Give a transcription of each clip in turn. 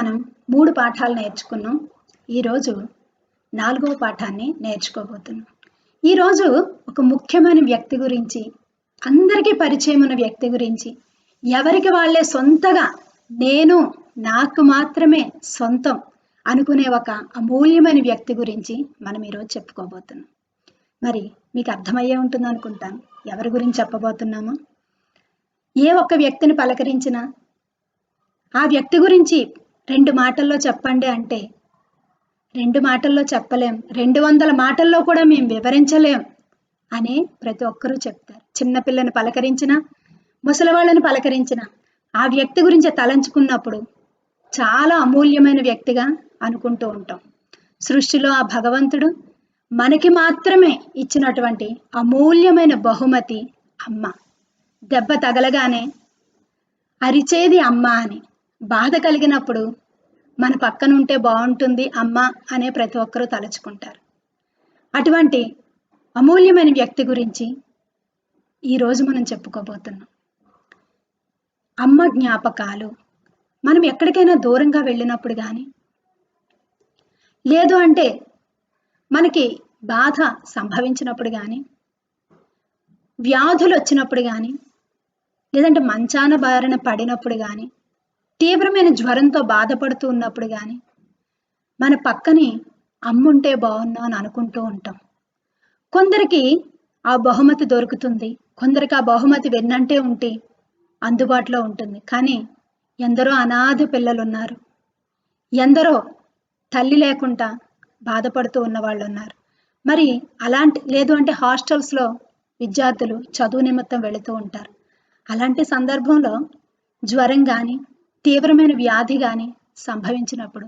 మనం 3 పాఠాలు నేర్చుకున్నాం. ఈరోజు 4వ పాఠాన్ని నేర్చుకోబోతున్నాం. ఈరోజు ఒక ముఖ్యమైన వ్యక్తి గురించి, అందరికీ పరిచయం ఉన్న వ్యక్తి గురించి, ఎవరికి వాళ్ళే సొంతగా నాకు మాత్రమే సొంతం అనుకునే ఒక అమూల్యమైన వ్యక్తి గురించి మనం ఈరోజు చెప్పుకోబోతున్నాం. మరి మీకు అర్థమయ్యే ఉంటుంది అనుకుంటాను ఎవరి గురించి చెప్పబోతున్నామో. ఏ ఒక్క వ్యక్తిని పలకరించినా ఆ వ్యక్తి గురించి 2 మాటల్లో చెప్పండి అంటే 2 మాటల్లో చెప్పలేం, 200 మాటల్లో కూడా మేము వివరించలేం అని ప్రతి ఒక్కరూ చెప్తారు. చిన్నపిల్లని పలకరించినా, ముసలివాళ్ళని పలకరించినా ఆ వ్యక్తి గురించి తలంచుకున్నప్పుడు చాలా అమూల్యమైన వ్యక్తిగా అనుకుంటూ ఉంటాం. సృష్టిలో ఆ భగవంతుడు మనకి మాత్రమే ఇచ్చినటువంటి అమూల్యమైన బహుమతి అమ్మ. దెబ్బ తగలగానే అరిచేది అమ్మ అని, బాధ కలిగినప్పుడు మన పక్కన ఉంటే బాగుంటుంది అమ్మ అనే ప్రతి ఒక్కరూ తలుచుకుంటారు. అటువంటి అమూల్యమైన వ్యక్తి గురించి ఈరోజు మనం చెప్పుకోబోతున్నాం. అమ్మ జ్ఞాపకాలు. మనం ఎక్కడికైనా దూరంగా వెళ్ళినప్పుడు కానీ, లేదు అంటే మనకి బాధ సంభవించినప్పుడు కానీ, వ్యాధులు వచ్చినప్పుడు కానీ, లేదంటే మంచాన బారిన పడినప్పుడు కానీ, తీవ్రమైన జ్వరంతో బాధపడుతూ ఉన్నప్పుడు కానీ మన పక్కని అమ్ముంటే బాగున్నా అని అనుకుంటూ ఉంటాం. కొందరికి ఆ బహుమతి దొరుకుతుంది, కొందరికి ఆ బహుమతి వెన్నంటే ఉంటే అందుబాటులో ఉంటుంది. కానీ ఎందరో అనాథ పిల్లలు ఉన్నారు, ఎందరో తల్లి లేకుండా బాధపడుతూ ఉన్న వాళ్ళు ఉన్నారు. మరి అలాంటి లేదు అంటే హాస్టల్స్లో విద్యార్థులు చదువు నిమిత్తం వెళుతూ ఉంటారు. అలాంటి సందర్భంలో జ్వరం కానీ, తీవ్రమైన వ్యాధి కానీ సంభవించినప్పుడు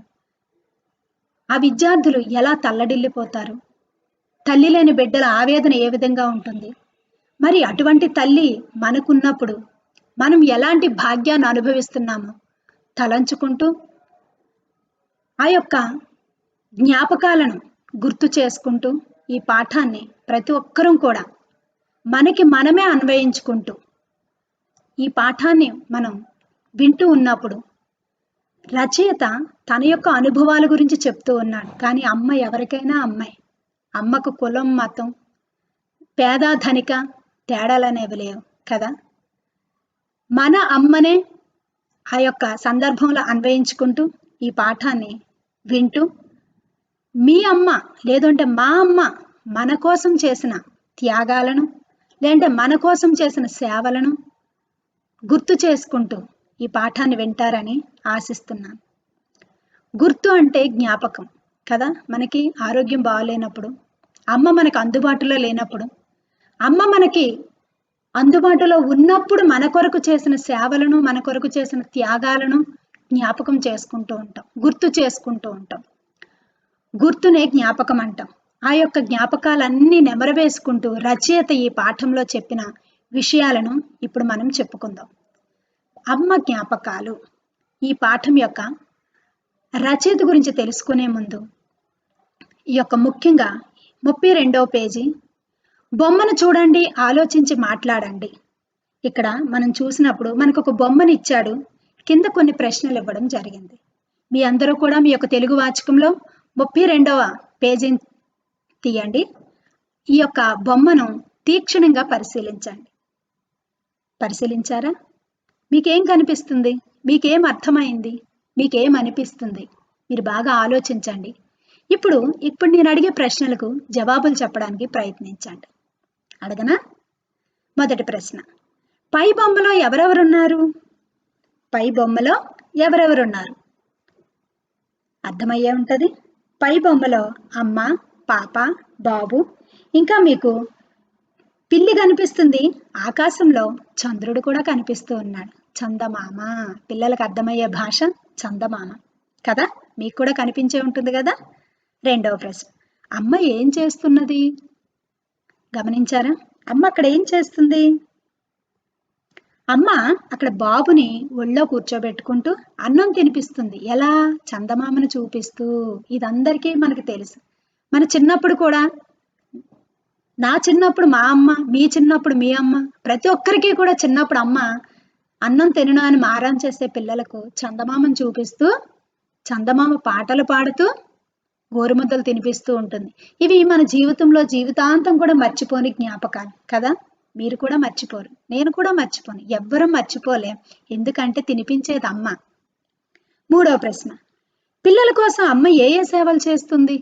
ఆ విద్యార్థులు ఎలా తల్లడిల్లిపోతారు, తల్లి లేని బిడ్డల ఆవేదన ఏ విధంగా ఉంటుంది. మరి అటువంటి తల్లి మనకున్నప్పుడు మనం ఎలాంటి భాగ్యాన్ని అనుభవిస్తున్నామో తలంచుకుంటూ ఆ యొక్క జ్ఞాపకాలను గుర్తు చేసుకుంటూ ఈ పాఠాన్ని ప్రతి ఒక్కరూ కూడా మనకి మనమే అన్వయించుకుంటూ ఈ పాఠాన్ని మనం వింటూ ఉన్నప్పుడు రచయిత తన యొక్క అనుభవాల గురించి చెప్తూ ఉన్నాడు. కానీ అమ్మ ఎవరికైనా అమ్మాయి. అమ్మకు కులం, మతం, పేద ధనిక తేడాలనేవి లేవు కదా. మన అమ్మనే ఆ యొక్క సందర్భంలో అన్వయించుకుంటూ ఈ పాఠాన్ని వింటూ మీ అమ్మ లేదంటే మా అమ్మ మన కోసం చేసిన త్యాగాలను, లేదంటే మన కోసం చేసిన సేవలను గుర్తు చేసుకుంటూ ఈ పాఠాన్ని వింటారని ఆశిస్తున్నాను. గుర్తు అంటే జ్ఞాపకం కదా. మనకి ఆరోగ్యం బాగలేనప్పుడు, అమ్మ మనకు అందుబాటులో లేనప్పుడు, అమ్మ మనకి అందుబాటులో ఉన్నప్పుడు మన కొరకు చేసిన సేవలను, మన కొరకు చేసిన త్యాగాలను జ్ఞాపకం చేసుకుంటూ ఉంటాం, గుర్తు చేసుకుంటూ ఉంటాం. గుర్తునే జ్ఞాపకం అంటాం. ఆ యొక్క జ్ఞాపకాలన్నీ నెమరవేసుకుంటూ రచయిత ఈ పాఠంలో చెప్పిన విషయాలను ఇప్పుడు మనం చెప్పుకుందాం. అమ్మ జ్ఞాపకాలు. ఈ పాఠం యొక్క రచయిత గురించి తెలుసుకునే ముందు ఈ యొక్క ముఖ్యంగా 32వ పేజీ బొమ్మను చూడండి, ఆలోచించి మాట్లాడండి. ఇక్కడ మనం చూసినప్పుడు మనకు ఒక బొమ్మను ఇచ్చాడు, కింద కొన్ని ప్రశ్నలు ఇవ్వడం జరిగింది. మీ అందరూ కూడా మీ యొక్క తెలుగు వాచకంలో 32వ పేజీని తీయండి. ఈ యొక్క బొమ్మను తీక్షణంగా పరిశీలించండి. పరిశీలించారా? మీకేం కనిపిస్తుంది? మీకేం అర్థమైంది? మీకేం అనిపిస్తుంది? మీరు బాగా ఆలోచించండి. ఇప్పుడు నేను అడిగే ప్రశ్నలకు జవాబులు చెప్పడానికి ప్రయత్నించండి. అడగనా? మొదటి ప్రశ్న, పై బొమ్మలో ఎవరెవరున్నారు? పై బొమ్మలో ఎవరెవరున్నారు? అర్థమయ్యే ఉంటుంది. పై బొమ్మలో అమ్మ, పాప, బాబు, ఇంకా మీకు పిల్లి కనిపిస్తుంది. ఆకాశంలో చంద్రుడు కూడా కనిపిస్తూ ఉన్నాడు. చందమామ. పిల్లలకు అర్థమయ్యే భాష చందమామ కదా. మీకు కూడా కనిపించే ఉంటుంది కదా. రెండవ ప్రశ్న, అమ్మ ఏం చేస్తున్నది? గమనించారా? అమ్మ అక్కడ ఏం చేస్తుంది? అమ్మ అక్కడ బాబుని ఒళ్ళో కూర్చోబెట్టుకుంటూ అన్నం తినిపిస్తుంది. ఎలా? చందమామను చూపిస్తూ. ఇదందరికీ మనకు తెలుసు. మన చిన్నప్పుడు కూడా, నా చిన్నప్పుడు మా అమ్మ, మీ చిన్నప్పుడు మీ అమ్మ, ప్రతి ఒక్కరికి కూడా చిన్నప్పుడు అమ్మ అన్నం తినను అని మారం చేసే పిల్లలకు చందమామను చూపిస్తూ చందమామ పాటలు పాడుతూ గోరుముద్దలు తినిపిస్తూ ఉంటుంది. ఇవి మన జీవితంలో జీవితాంతం కూడా మర్చిపోని జ్ఞాపకాలు కదా. మీరు కూడా మర్చిపోరు, నేను కూడా మర్చిపోను, ఎవ్వరం మర్చిపోలేం. ఎందుకంటే తినిపించేది అమ్మ. మూడవ ప్రశ్న, పిల్లల కోసం అమ్మ ఏ ఏ సేవలు చేస్తుంది?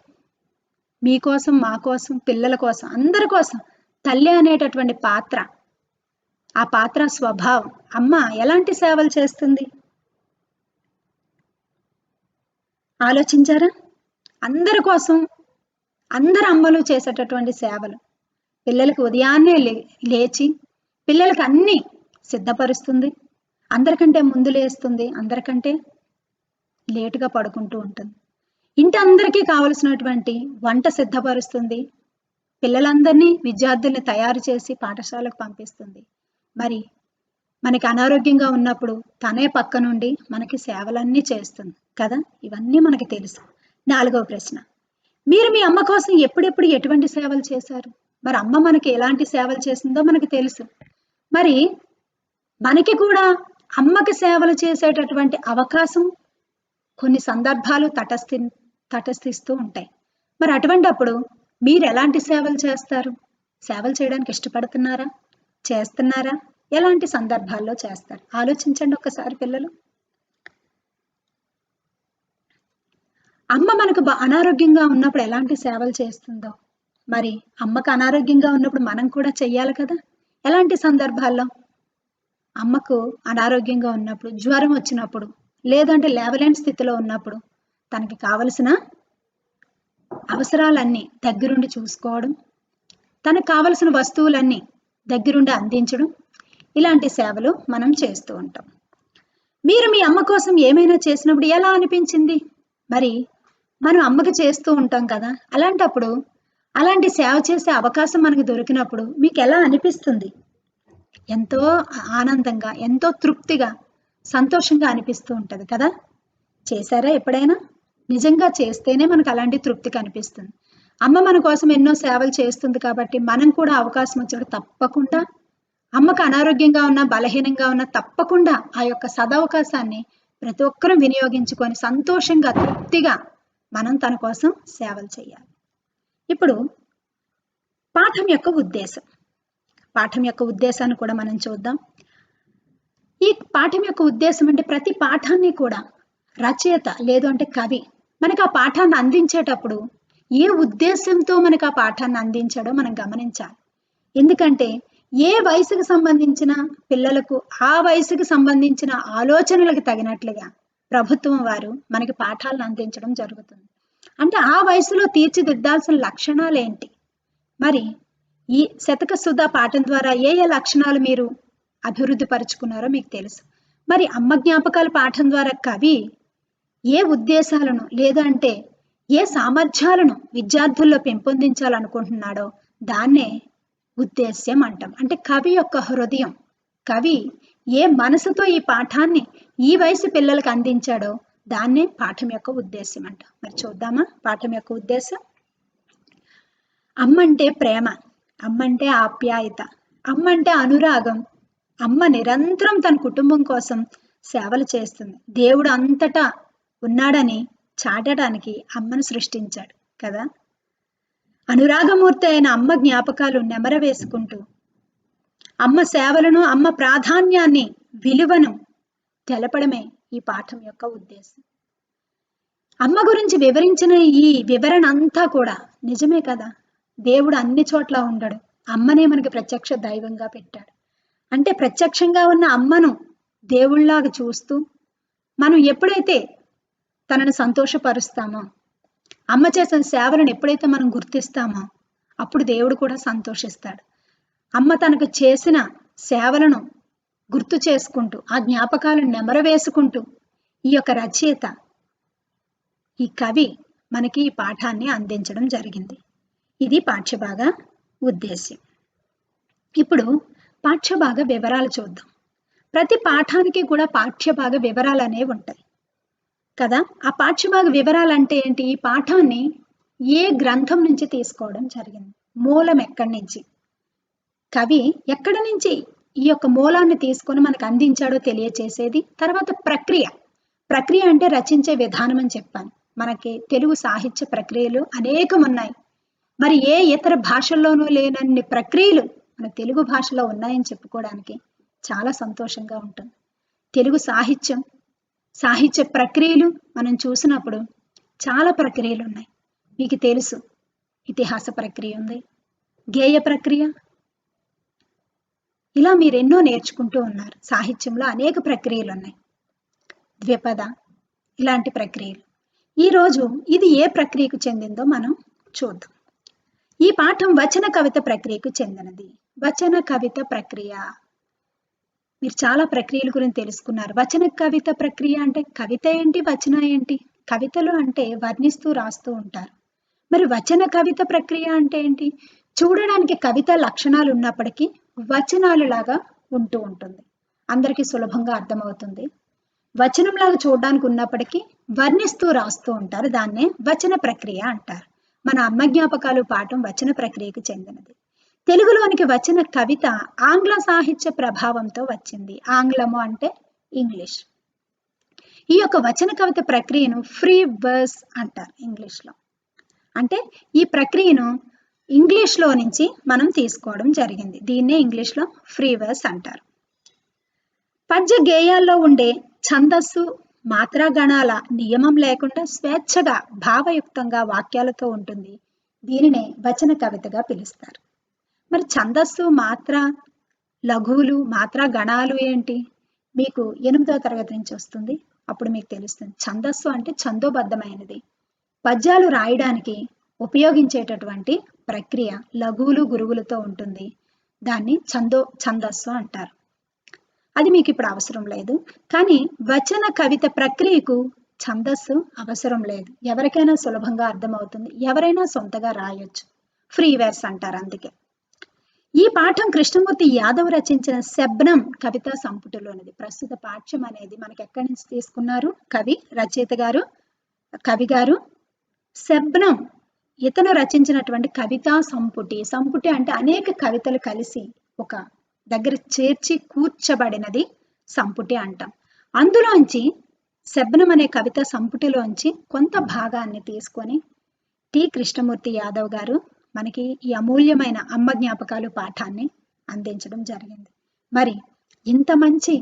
మీకోసం, మా కోసం, పిల్లల కోసం, అందరి కోసం తల్లి అనేటటువంటి పాత్ర, ఆ పాత్ర స్వభావం, అమ్మ ఎలాంటి సేవలు చేస్తుంది ఆలోచించారా? అందరి కోసం అందరు అమ్మలు చేసేటటువంటి సేవలు. పిల్లలకు ఉదయాన్నే లేచి పిల్లలకు అన్నీ సిద్ధపరుస్తుంది. అందరికంటే ముందు లేస్తుంది, అందరికంటే లేటుగా పడుకుంటూ ఉంటుంది. ఇంటి అందరికీ కావలసినటువంటి వంట సిద్ధపరుస్తుంది. పిల్లలందరినీ, విద్యార్థుల్ని తయారు చేసి పాఠశాలకు పంపిస్తుంది. మరి మనకి అనారోగ్యంగా ఉన్నప్పుడు తనే పక్క నుండి మనకి సేవలన్నీ చేస్తుంది కదా. ఇవన్నీ మనకి తెలుసు. నాలుగవ ప్రశ్న, మీరు మీ అమ్మ కోసం ఎప్పుడెప్పుడు ఎటువంటి సేవలు చేశారు? మరి అమ్మ మనకి ఎలాంటి సేవలు చేసిందో మనకి తెలుసు. మరి మనకి కూడా అమ్మకి సేవలు చేసేటటువంటి అవకాశం కొన్ని సందర్భాలు తటస్థిస్తూ ఉంటాయి. మరి అటువంటప్పుడు మీరు ఎలాంటి సేవలు చేస్తారు? సేవలు చేయడానికి ఇష్టపడుతున్నారా? చేస్తున్నారా? ఎలాంటి సందర్భాల్లో చేస్తారు? ఆలోచించండి ఒక్కసారి పిల్లలు. అమ్మ మనకు అనారోగ్యంగా ఉన్నప్పుడు ఎలాంటి సేవలు చేస్తుందో, మరి అమ్మకు అనారోగ్యంగా ఉన్నప్పుడు మనం కూడా చెయ్యాలి కదా. ఎలాంటి సందర్భాల్లో? అమ్మకు అనారోగ్యంగా ఉన్నప్పుడు, జ్వరం వచ్చినప్పుడు, లేదంటే లేవలేని స్థితిలో ఉన్నప్పుడు తనకి కావలసిన అవసరాలన్నీ దగ్గరుండి చూసుకోవడం, తనకు కావలసిన వస్తువులన్నీ దగ్గరుండి అందించడం, ఇలాంటి సేవలు మనం చేస్తూ ఉంటాం. మీరు మీ అమ్మ కోసం ఏమైనా చేసినప్పుడు ఎలా అనిపించింది? మరి మనం అమ్మకి చేస్తూ ఉంటాం కదా, అలాంటప్పుడు అలాంటి సేవ చేసే అవకాశం మనకు దొరికినప్పుడు మీకు ఎలా అనిపిస్తుంది? ఎంతో ఆనందంగా, ఎంతో తృప్తిగా, సంతోషంగా అనిపిస్తూ ఉంటుంది కదా. చేశారా ఎప్పుడైనా? నిజంగా చేస్తేనే మనకు అలాంటి తృప్తి కనిపిస్తుంది. అమ్మ మన కోసం ఎన్నో సేవలు చేస్తుంది కాబట్టి మనం కూడా అవకాశం వచ్చినప్పుడు తప్పకుండా, అమ్మకు అనారోగ్యంగా ఉన్నా, బలహీనంగా ఉన్నా, తప్పకుండా ఆ యొక్క సదవకాశాన్ని ప్రతి ఒక్కరూ వినియోగించుకొని సంతోషంగా, తృప్తిగా మనం తన కోసం సేవలు చేయాలి. ఇప్పుడు పాఠం యొక్క ఉద్దేశం, పాఠం యొక్క ఉద్దేశాన్ని కూడా మనం చూద్దాం. ఈ పాఠం యొక్క ఉద్దేశం అంటే ప్రతి పాఠాన్ని కూడా రచయిత లేదు అంటే కవి మనకు ఆ పాఠాన్ని అందించేటప్పుడు ఏ ఉద్దేశంతో మనకు ఆ పాఠాన్ని అందించాడో మనం గమనించాలి. ఎందుకంటే ఏ వయసుకు సంబంధించిన పిల్లలకు ఆ వయసుకు సంబంధించిన ఆలోచనలకు తగినట్లుగా ప్రభుత్వం వారు మనకి పాఠాలను అందించడం జరుగుతుంది. అంటే ఆ వయసులో తీర్చిదిద్దాల్సిన లక్షణాలు ఏంటి? మరి ఈ శతక సుధా పాఠం ద్వారా ఏ ఏ లక్షణాలు మీరు అభివృద్ధి పరుచుకున్నారో మీకు తెలుసు. మరి అమ్మ జ్ఞాపకాల పాఠం ద్వారా కవి ఏ ఉద్దేశాలను లేదంటే ఏ సామర్థ్యాలను విద్యార్థుల్లో పెంపొందించాలనుకుంటున్నాడో దాన్నే ఉద్దేశ్యం అంటాం. అంటే కవి యొక్క హృదయం, కవి ఏ మనసుతో ఈ పాఠాన్ని ఈ వయసు పిల్లలకు అందించాడో దాన్నే పాఠం యొక్క ఉద్దేశ్యం అంటాం. మరి చూద్దామా పాఠం యొక్క ఉద్దేశం. అమ్మ అంటే ప్రేమ, అమ్మ అంటే ఆప్యాయత, అమ్మ అంటే అనురాగం. అమ్మ నిరంతరం తన కుటుంబం కోసం సేవలు చేస్తుంది. దేవుడు అంతటా ఉన్నాడని చాటడానికి అమ్మను సృష్టించాడు కదా. అనురాగమూర్తి అయిన అమ్మ జ్ఞాపకాలు నెమరవేసుకుంటూ అమ్మ సేవలను, అమ్మ ప్రాధాన్యాన్ని, విలువను తెలపడమే ఈ పాఠం యొక్క ఉద్దేశం. అమ్మ గురించి వివరించిన ఈ వివరణ అంతా కూడా నిజమే కదా. దేవుడు అన్ని చోట్ల ఉండడు, అమ్మనే మనకి ప్రత్యక్ష దైవంగా పెట్టాడు. అంటే ప్రత్యక్షంగా ఉన్న అమ్మను దేవుళ్లాగా చూస్తూ మనం ఎప్పుడైతే తనను సంతోషపరుస్తామో, అమ్మ చేసిన సేవలను ఎప్పుడైతే మనం గుర్తిస్తామో అప్పుడు దేవుడు కూడా సంతోషిస్తాడు. అమ్మ తనకు చేసిన సేవలను గుర్తు చేసుకుంటూ ఆ జ్ఞాపకాలను నెమరవేసుకుంటూ ఈ యొక్క రచయిత, ఈ కవి మనకి ఈ పాఠాన్ని అందించడం జరిగింది. ఇది పాఠ్యభాగ ఉద్దేశ్యం. ఇప్పుడు పాఠ్యభాగ వివరాలు చూద్దాం. ప్రతి పాఠానికి కూడా పాఠ్యభాగ వివరాలు అనేవి ఉంటాయి కదా. ఆ పాఠ్యభాగ వివరాలు అంటే ఏంటి? ఈ పాఠాన్ని ఏ గ్రంథం నుంచి తీసుకోవడం జరిగింది, మూలం ఎక్కడి నుంచి, కవి ఎక్కడి నుంచి ఈ యొక్క మూలాన్ని తీసుకొని మనకు అందించాడో తెలియచేసేది. తర్వాత ప్రక్రియ, ప్రక్రియ అంటే రచించే విధానం అని చెప్పాను. మనకి తెలుగు సాహిత్య ప్రక్రియలు అనేకం ఉన్నాయి. మరి ఏ ఇతర భాషల్లోనూ లేనన్ని ప్రక్రియలు మన తెలుగు భాషలో ఉన్నాయని చెప్పుకోవడానికి చాలా సంతోషంగా ఉంటుంది. తెలుగు సాహిత్య ప్రక్రియలు మనం చూసినప్పుడు చాలా ప్రక్రియలు ఉన్నాయి. మీకు తెలుసు, ఇతిహాస ప్రక్రియ ఉంది, గేయ ప్రక్రియ, ఇలా మీరు ఎన్నో నేర్చుకుంటూ ఉన్నారు. సాహిత్యంలో అనేక ప్రక్రియలు ఉన్నాయి. ద్విపద, ఇలాంటి ప్రక్రియలు. ఈరోజు ఇది ఏ ప్రక్రియకు చెందిందో మనం చూద్దాం. ఈ పాఠం వచన కవిత ప్రక్రియకు చెందినది. వచన కవిత ప్రక్రియ, మీరు చాలా ప్రక్రియల గురించి తెలుసుకున్నారు. వచన కవిత ప్రక్రియ అంటే కవిత ఏంటి, వచన ఏంటి? కవితలు అంటే వర్ణిస్తూ రాస్తూ ఉంటారు. మరి వచన కవిత ప్రక్రియ అంటే ఏంటి? చూడడానికి కవిత లక్షణాలు ఉన్నప్పటికీ వచనాలు లాగా ఉంటూ ఉంటుంది. అందరికీ సులభంగా అర్థమవుతుంది. వచనంలాగా చూడడానికి ఉన్నప్పటికీ వర్ణిస్తూ రాస్తూ ఉంటారు. దాన్నే వచన ప్రక్రియ అంటారు. మన అమ్మ జ్ఞాపకాలు పాఠం వచన ప్రక్రియకు చెందినది. తెలుగులోనికి వచ్చిన కవిత ఆంగ్ల సాహిత్య ప్రభావంతో వచ్చింది. ఆంగ్లము అంటే ఇంగ్లీష్. ఈ యొక్క వచన కవిత ప్రక్రియను ఫ్రీ వర్స్ అంటారు ఇంగ్లీష్లో. అంటే ఈ ప్రక్రియను ఇంగ్లీష్లో నుంచి మనం తీసుకోవడం జరిగింది. దీన్నే ఇంగ్లీష్లో ఫ్రీ వర్స్ అంటారు. పద్య గేయాల్లో ఉండే ఛందస్సు, మాత్రాగణాల నియమం లేకుండా స్వేచ్ఛగా భావయుక్తంగా వాక్యాలతో ఉంటుంది. దీనినే వచన కవితగా పిలుస్తారు. మరి ఛందస్సు, మాత్ర, లఘువులు, మాత్రా గణాలు ఏంటి? మీకు 8వ తరగతి నుంచి వస్తుంది, అప్పుడు మీకు తెలుస్తుంది. ఛందస్సు అంటే ఛందోబద్ధమైనది, పద్యాలు రాయడానికి ఉపయోగించేటటువంటి ప్రక్రియ లఘువులు, గురువులతో ఉంటుంది. దాన్ని ఛందస్సు అంటారు. అది మీకు ఇప్పుడు అవసరం లేదు. కానీ వచన కవిత ప్రక్రియకు ఛందస్సు అవసరం లేదు. ఎవరికైనా సులభంగా అర్థమవుతుంది, ఎవరైనా సొంతగా రాయొచ్చు. ఫ్రీ వర్స్ అంటారు. అందుకే ఈ పాఠం కృష్ణమూర్తి యాదవ్ రచించిన శబ్నం కవితా సంపుటిలోనిది. ప్రస్తుత పాఠ్యం అనేది మనకి ఎక్కడి నుంచి తీసుకున్నారు? కవి గారు శబ్నం ఇతను రచించినటువంటి కవితా సంపుటి. సంపుటి అంటే అనేక కవితలు కలిసి ఒక దగ్గర చేర్చి కూర్చబడినది సంపుటి అంటాం. అందులోంచి శబ్నం అనే కవిత సంపుటిలోంచి కొంత భాగాన్ని తీసుకొని టి కృష్ణమూర్తి యాదవ్ గారు మనకి ఈ అమూల్యమైన అమ్మ జ్ఞాపకాలు పాఠాన్ని అందించడం జరిగింది. మరి ఇంత మంచి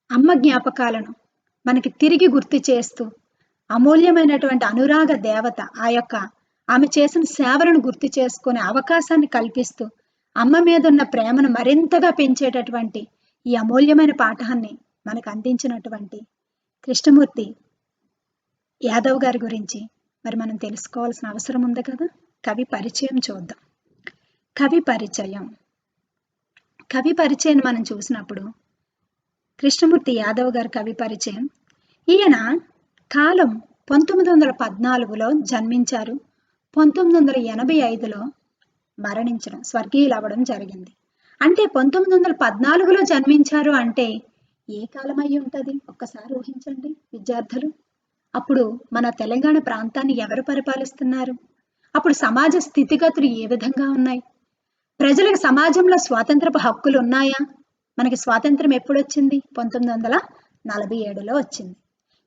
అమ్మ జ్ఞాపకాలను మనకి తిరిగి గుర్తు చేస్తూ అమూల్యమైనటువంటి అనురాగ దేవత ఆమె చేసిన సేవలను గుర్తు చేసుకునే అవకాశాన్ని కల్పిస్తూ అమ్మ మీద ఉన్న ప్రేమను మరింతగా పెంచేటటువంటి ఈ అమూల్యమైన పాఠాన్ని మనకు అందించినటువంటి కృష్ణమూర్తి యాదవ్ గారి గురించి మరి మనం తెలుసుకోవాల్సిన అవసరం ఉంది కదా. కవి పరిచయం చూద్దాం. కవి పరిచయం మనం చూసినప్పుడు కృష్ణమూర్తి యాదవ్ గారి కవి పరిచయం. ఈయన కాలం 1914లో జన్మించారు. 1985లో మరణించడం, స్వర్గీయులు అవ్వడం జరిగింది. అంటే 1914లో జన్మించారు అంటే ఏ కాలం అయి ఉంటుంది? ఒక్కసారి ఊహించండి విద్యార్థులు. అప్పుడు మన తెలంగాణ ప్రాంతాన్ని ఎవరు పరిపాలిస్తున్నారు? అప్పుడు సమాజ స్థితిగతులు ఏ విధంగా ఉన్నాయి? ప్రజలకు సమాజంలో స్వాతంత్రపు హక్కులు ఉన్నాయా? మనకి స్వాతంత్రం ఎప్పుడు వచ్చింది? 1947లో వచ్చింది.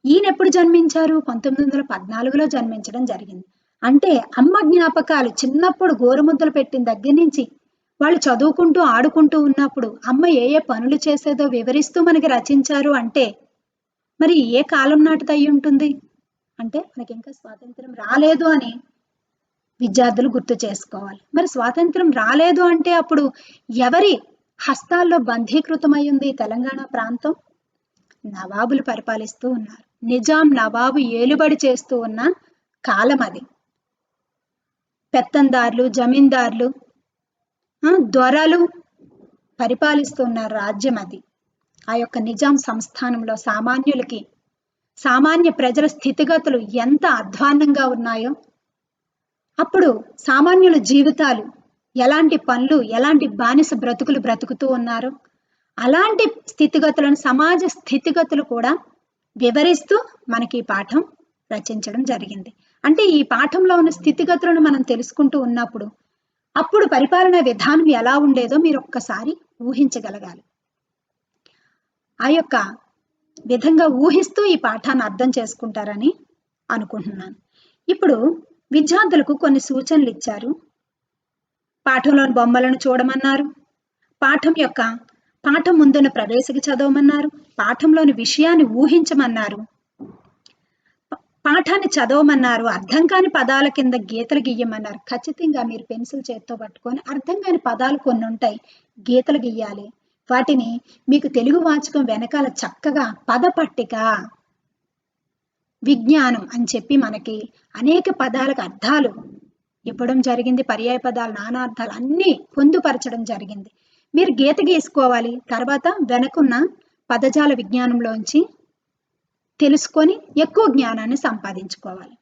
ఈయన ఎప్పుడు జన్మించారు? 1914లో జన్మించడం జరిగింది. అంటే అమ్మ జ్ఞాపకాలు చిన్నప్పుడు గోరుముద్దలు పెట్టిన దగ్గర నుంచి వాళ్ళు చదువుకుంటూ ఆడుకుంటూ ఉన్నప్పుడు అమ్మ ఏ ఏ పనులు చేసేదో వివరిస్తూ మనకి రచించారు. అంటే మరి ఏ కాలం నాటిది అయి ఉంటుంది? అంటే మనకి ఇంకా స్వాతంత్రం రాలేదు అని విద్యార్థులు గుర్తు చేసుకోవాలి. మరి స్వాతంత్రం రాలేదు అంటే అప్పుడు ఎవరి హస్తాల్లో బంధీకృతమయ్యింది తెలంగాణ ప్రాంతం? నవాబులు పరిపాలిస్తూ ఉన్నారు. నిజాం నవాబు ఏలుబడి చేస్తూ ఉన్న కాలం అది. పెత్తందారులు, జమీందారులు, దొరలు పరిపాలిస్తున్న రాజ్యం అది. ఆ యొక్క నిజాం సంస్థానంలో సామాన్య ప్రజల స్థితిగతులు ఎంత అధ్వాన్నంగా ఉన్నాయో, అప్పుడు సామాన్యుల జీవితాలు ఎలాంటి పనులు, ఎలాంటి బానిస బ్రతుకులు బ్రతుకుతూ ఉన్నారు, అలాంటి స్థితిగతులను, సమాజ స్థితిగతులు కూడా వివరిస్తూ మనకి ఈ పాఠం రచించడం జరిగింది. అంటే ఈ పాఠంలో ఉన్న స్థితిగతులను మనం తెలుసుకుంటూ ఉన్నప్పుడు అప్పుడు పరిపాలన విధానం ఎలా ఉండేదో మీరు ఒక్కసారి ఊహించగలగాలి. ఆ యొక్క విధంగా ఊహిస్తూ ఈ పాఠాన్ని అర్థం చేసుకుంటారని అనుకుంటున్నాను. ఇప్పుడు విద్యార్థులకు కొన్ని సూచనలు ఇచ్చారు. పాఠంలోని బొమ్మలను చూడమన్నారు. పాఠం ముందున్న ప్రవేశిక చదవమన్నారు. పాఠంలోని విషయాన్ని ఊహించమన్నారు. పాఠాన్ని చదవమన్నారు. అర్థం కాని పదాల కింద గీతలు గీయమన్నారు. ఖచ్చితంగా మీరు పెన్సిల్ చేత్తో పట్టుకొని అర్థం కాని పదాలు కొన్ని ఉంటాయి, గీతలు గీయాలి. వాటిని మీకు తెలుగు వాచకం వెనకాల చక్కగా పదపట్టిక, విజ్ఞానం అని చెప్పి మనకి అనేక పదాలకు అర్థాలు ఇవ్వడం జరిగింది. పర్యాయ పదాలు, నానార్థాలు అన్నీ పొందుపరచడం జరిగింది. మీరు గీత గీసుకోవాలి. తర్వాత వెనకున్న పదజాల విజ్ఞానంలోంచి తెలుసుకొని ఎక్కువ జ్ఞానాన్ని సంపాదించుకోవాలి.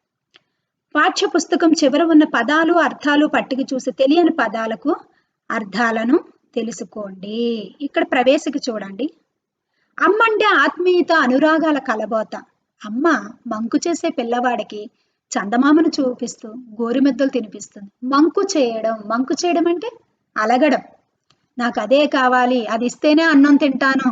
పాఠ్య పుస్తకం చివర ఉన్న పదాలు, అర్థాలు పట్టిక చూసి తెలియని పదాలకు అర్థాలను తెలుసుకోండి. ఇక్కడ ప్రవేశిక చూడండి. అమ్మ అంటే ఆత్మీయత, అనురాగాల కలబోత. అమ్మ మంకు చేసే పిల్లవాడికి చందమామను చూపిస్తూ గోరుమెద్దలు తినిపిస్తుంది. మంకు చేయడం అంటే అలగడం. నాకు అదే కావాలి, అది ఇస్తేనే అన్నం తింటాను,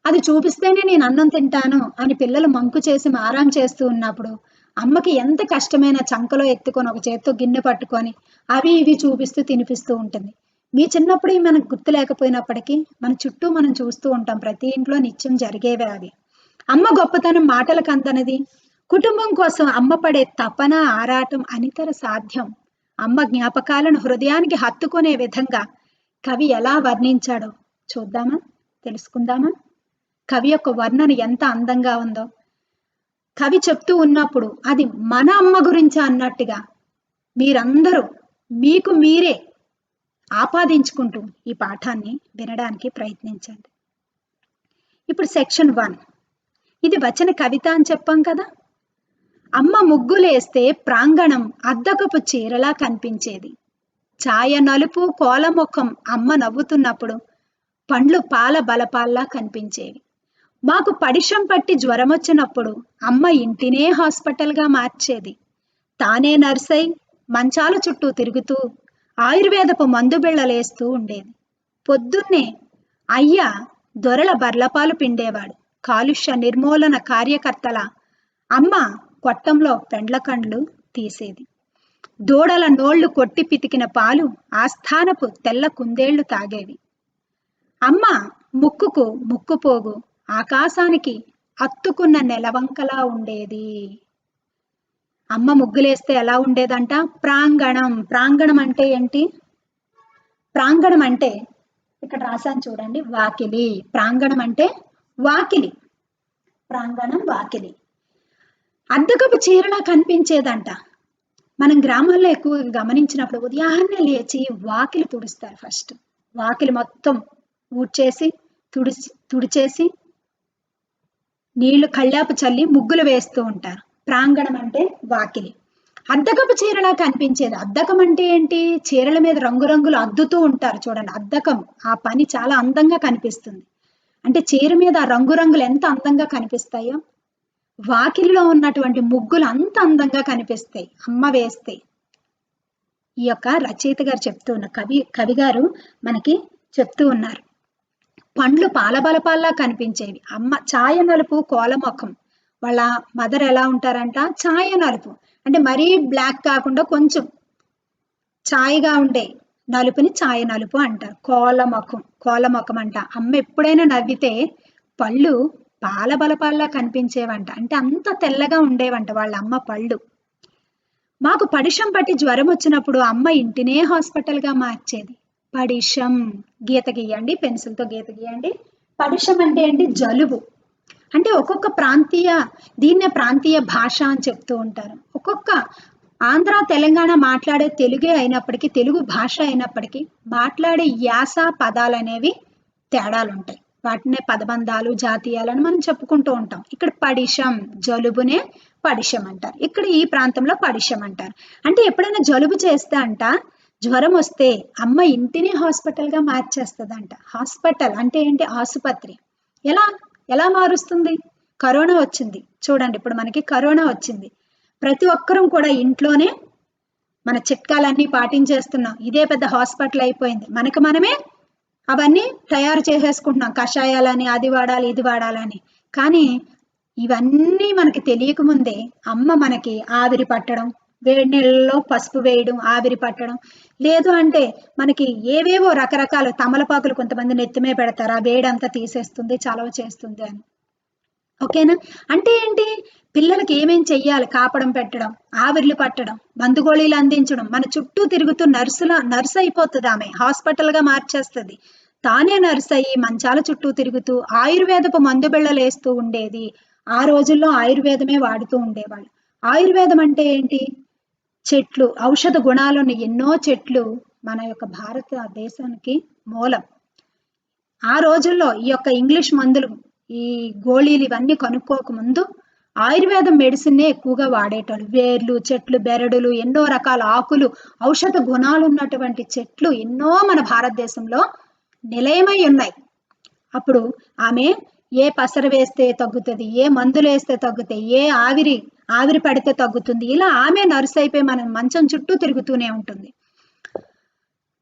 అది చూపిస్తేనే నేను అన్నం తింటాను అని పిల్లలు మంకు చేసి మారాం చేస్తూ ఉన్నప్పుడు అమ్మకి ఎంత కష్టమైన చంకలో ఎత్తుకొని ఒక చేత్తో గిన్నె పట్టుకొని అవి ఇవి చూపిస్తూ తినిపిస్తూ ఉంటుంది. మీ చిన్నప్పుడు మనకు గుర్తు లేకపోయినప్పటికీ మన చుట్టూ మనం చూస్తూ ఉంటాం. ప్రతి ఇంట్లో నిత్యం జరిగేవే అవి. అమ్మ గొప్పతనం మాటలకు అందనిది. కుటుంబం కోసం అమ్మ పడే తపన, ఆరాటం అనితర సాధ్యం. అమ్మ జ్ఞాపకాలను హృదయానికి హత్తుకునే విధంగా కవి ఎలా వర్ణించాడో చూద్దామా, తెలుసుకుందామా? కవి యొక్క వర్ణన ఎంత అందంగా ఉందో. కవి చెప్తూ ఉన్నప్పుడు అది మన అమ్మ గురించి అన్నట్టుగా మీరందరూ మీకు మీరే ఆపాదించుకుంటూ ఈ పాఠాన్ని వినడానికి ప్రయత్నించండి. ఇప్పుడు సెక్షన్ 1. ఇది వచన కవిత అని చెప్పాం కదా. అమ్మ ముగ్గులేస్తే ప్రాంగణం అద్దకపు చీరలా కనిపించేది. ఛాయ నలుపు, కోలముఖం అమ్మ నవ్వుతున్నప్పుడు పండ్లు పాల బలపాల్లా కనిపించేవి. మాకు పడిశం పట్టి జ్వరం వచ్చినప్పుడు అమ్మ ఇంటినే హాస్పిటల్గా మార్చేది. తానే నర్సై మంచాల చుట్టూ తిరుగుతూ ఆయుర్వేదపు మందు బిళ్ళలేస్తూ ఉండేది. పొద్దున్నే అయ్య దొరల బర్లపాలు పిండేవాడు. కాలుష్య నిర్మూలన కార్యకర్తల అమ్మ కొట్టంలో పెండ్లకండ్లు తీసేది. దూడల నోళ్లు కొట్టి పితికిన పాలు ఆస్థానపు తెల్ల కుందేళ్లు తాగేవి. అమ్మ ముక్కుకు ముక్కుపోగు ఆకాశానికి అత్తుకున్న నెలవంకలా ఉండేది. అమ్మ ముగ్గులేస్తే ఎలా ఉండేదంట? ప్రాంగణం అంటే ఏంటి? ప్రాంగణం అంటే ఇక్కడ రాశాను చూడండి, వాకిలి. ప్రాంగణం అంటే వాకిలి. ప్రాంగణం, వాకిలి. అద్దకపు చీరలా కనిపించేదంట. మనం గ్రామాల్లో ఎక్కువగా గమనించినప్పుడు ఉదయాన్నే లేచి వాకిలి తుడుస్తారు. ఫస్ట్ వాకిలి మొత్తం ఊడ్చేసి తుడిచేసి నీళ్లు కళ్ళాపు చల్లి ముగ్గులు వేస్తూ ఉంటారు. ప్రాంగణం అంటే వాకిలి. అద్దకపు చీరలా కనిపించేది. అద్దకం అంటే ఏంటి? చీరల మీద రంగురంగులు అద్దుతూ ఉంటారు చూడండి, అద్దకం. ఆ పని చాలా అందంగా కనిపిస్తుంది. అంటే చీర మీద ఆ రంగురంగులు ఎంత అందంగా కనిపిస్తాయో వాకిలిలో ఉన్నటువంటి ముగ్గులు అంత అందంగా కనిపిస్తాయి అమ్మ వేస్తే. ఈ యొక్క రచయిత గారు చెప్తూ ఉన్న కవి గారు మనకి చెప్తూ ఉన్నారు. పండ్లు పాలబలపాల్లా కనిపించేవి. అమ్మ ఛాయ నలుపు, కోలముఖం. వాళ్ళ మదర్ ఎలా ఉంటారంట? ఛాయ నలుపు అంటే మరీ బ్లాక్ కాకుండా కొంచెం ఛాయగా ఉండే నలుపుని ఛాయ నలుపు అంటారు. కోలముఖం అంట. అమ్మ ఎప్పుడైనా నవ్వితే పళ్ళు పాల బలపాల్లా కనిపించేవంట. అంటే అంత తెల్లగా ఉండేవంట వాళ్ళ అమ్మ పళ్ళు. మాకు పడిశం పట్టి జ్వరం వచ్చినప్పుడు అమ్మ ఇంటినే హాస్పిటల్గా మార్చేది. పడిశం, గీత గీయండి, పెన్సిల్తో గీత గీయండి. పడిశం అంటే ఏంటి? జలుబు. అంటే ఒక్కొక్క దీన్నే ప్రాంతీయ భాష అని చెప్తూ ఉంటారు. ఒక్కొక్క ఆంధ్ర, తెలంగాణ మాట్లాడే తెలుగే అయినప్పటికీ, తెలుగు భాష అయినప్పటికీ మాట్లాడే యాస, పదాలు అనేవి తేడాలు ఉంటాయి. వాటినే పదబంధాలు, జాతీయాలని మనం చెప్పుకుంటూ ఉంటాం. ఇక్కడ పడిశం, జలుబునే పడిశం అంటారు. ఇక్కడ ఈ ప్రాంతంలో పడిశం అంటారు. అంటే ఎప్పుడైనా జలుబు చేస్తే అంట, జ్వరం వస్తే అమ్మ ఇంటిని హాస్పిటల్గా మార్చేస్తుందంట. హాస్పిటల్ అంటే ఏంటి? ఆసుపత్రి. ఎలా మారుస్తుంది? కరోనా వచ్చింది చూడండి. ఇప్పుడు మనకి కరోనా వచ్చింది. ప్రతి ఒక్కరూ కూడా ఇంట్లోనే మన చిట్కాలన్నీ పాటించేస్తున్నాం. ఇదే పెద్ద హాస్పిటల్ అయిపోయింది. మనకు మనమే అవన్నీ తయారు చేసేసుకుంటున్నాం. కషాయాలని, అది వాడాలి, ఇది వాడాలని. కానీ ఇవన్నీ మనకి తెలియకముందే అమ్మ మనకి ఆవిరి పట్టడం, వేడి నీళ్ళలో పసుపు వేయడం, ఆవిరి పట్టడం, లేదు అంటే మనకి ఏవేవో రకరకాల తమలపాకులు కొంతమంది నెత్తిమే పెడతారు, ఆ వేడంతా తీసేస్తుంది, చలవ చేస్తుంది అని. ఓకేనా? అంటే ఏంటి? పిల్లలకి ఏమేం చెయ్యాలి? కాపడం పెట్టడం, ఆవిర్లు పట్టడం, మందుగోళీలు అందించడం, మన చుట్టూ తిరుగుతూ నర్స్ అయిపోతుంది ఆమె, హాస్పిటల్‌గా మార్చేస్తది. తానే నర్స్ అయ్యి మంచాల చుట్టూ తిరుగుతూ ఆయుర్వేదపు మందు బిళ్ళలేస్తూ ఉండేది. ఆ రోజుల్లో ఆయుర్వేదమే వాడుతూ ఉండేవాళ్ళు. ఆయుర్వేదం అంటే ఏంటి? చెట్లు, ఔషధ గుణాలున్న ఎన్నో చెట్లు మన యొక్క భారతదేశానికి మూలం. ఆ రోజుల్లో ఈ యొక్క ఇంగ్లీష్ మందులు, ఈ గోళీలు ఇవన్నీ కనుక్కోక ముందు ఆయుర్వేదం మెడిసిన్నే ఎక్కువగా వాడేటోళ్ళు. వేర్లు, చెట్లు, బెరడులు, ఎన్నో రకాల ఆకులు, ఔషధ గుణాలు ఉన్నటువంటి చెట్లు ఎన్నో మన భారతదేశంలో నిలయమై ఉన్నాయి. అప్పుడు ఆమె ఏ పసరు వేస్తే తగ్గుతుంది, ఏ మందులు వేస్తే తగ్గుతాయి, ఏ ఆవిరి పడితే తగ్గుతుంది, ఇలా ఆమె నర్స్ అయిపోయి మన మంచం చుట్టూ తిరుగుతూనే ఉంటుంది.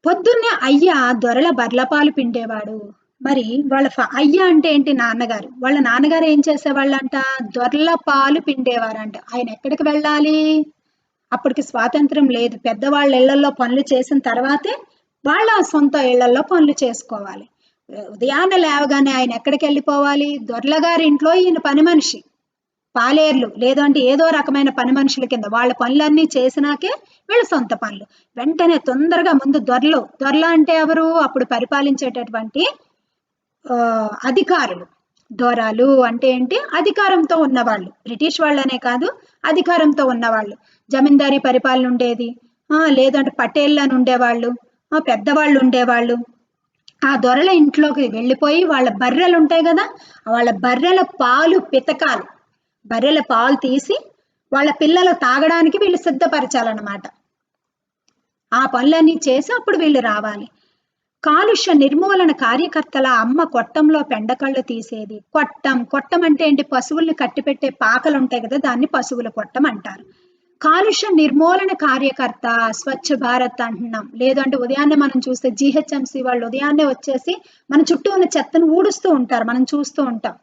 పొద్దున్నే అయ్య దొరల బర్లపాలు పిండేవాడు. మరి వాళ్ళ అయ్య అంటే ఏంటి? నాన్నగారు. వాళ్ళ నాన్నగారు ఏం చేసేవాళ్ళంట? దొరల పాలు పిండేవారంట. ఆయన ఎక్కడికి వెళ్ళాలి? అప్పటికి స్వాతంత్రం లేదు. పెద్దవాళ్ళ ఇళ్లలో పనులు చేసిన తర్వాతే వాళ్ళ సొంత ఇళ్లలో పనులు చేసుకోవాలి. ఉదయాన్నే లేవగానే ఆయన ఎక్కడికి వెళ్ళిపోవాలి? దొరల గారి ఇంట్లో ఈయన పని మనిషి, పాలేర్లు, లేదంటే ఏదో రకమైన పని మనుషుల కింద వాళ్ళ పనులన్నీ చేసినాకే వీళ్ళ సొంత పనులు. వెంటనే తొందరగా ముందు దొరల అంటే ఎవరు? అప్పుడు పరిపాలించేటటువంటి అధికారులు. దొరలు అంటే ఏంటి? అధికారంతో ఉన్నవాళ్ళు. బ్రిటిష్ వాళ్ళనే కాదు, అధికారంతో ఉన్నవాళ్ళు. జమీందారీ పరిపాలన ఉండేది, లేదంటే పటేళ్ళు అని ఉండేవాళ్ళు, పెద్దవాళ్ళు ఉండేవాళ్ళు. ఆ దొరల ఇంట్లోకి వెళ్ళిపోయి వాళ్ళ బర్రెలు ఉంటాయి కదా, వాళ్ళ బర్రెల పాలు పితకాలి. బర్రెల పాలు తీసి వాళ్ళ పిల్లలు తాగడానికి వీళ్ళు సిద్ధపరచాలన్నమాట. ఆ పనులన్నీ చేసి అప్పుడు వీళ్ళు రావాలి. కాలుష్య నిర్మూలన కార్యకర్తల అమ్మ కొట్టంలో పెండకళ్ళు తీసేది. కొట్టం అంటే ఏంటి? పశువుల్ని కట్టిపెట్టే పాకలు ఉంటాయి కదా, దాన్ని పశువుల కొట్టం అంటారు. కాలుష్య నిర్మూలన కార్యకర్త, స్వచ్ఛ భారత్ అంటున్నాం. లేదంటే ఉదయాన్నే మనం చూస్తే జిహెచ్ఎంసి వాళ్ళు ఉదయాన్నే వచ్చేసి మన చుట్టూ ఉన్న చెత్తను ఊడుస్తూ ఉంటారు, మనం చూస్తూ ఉంటాం.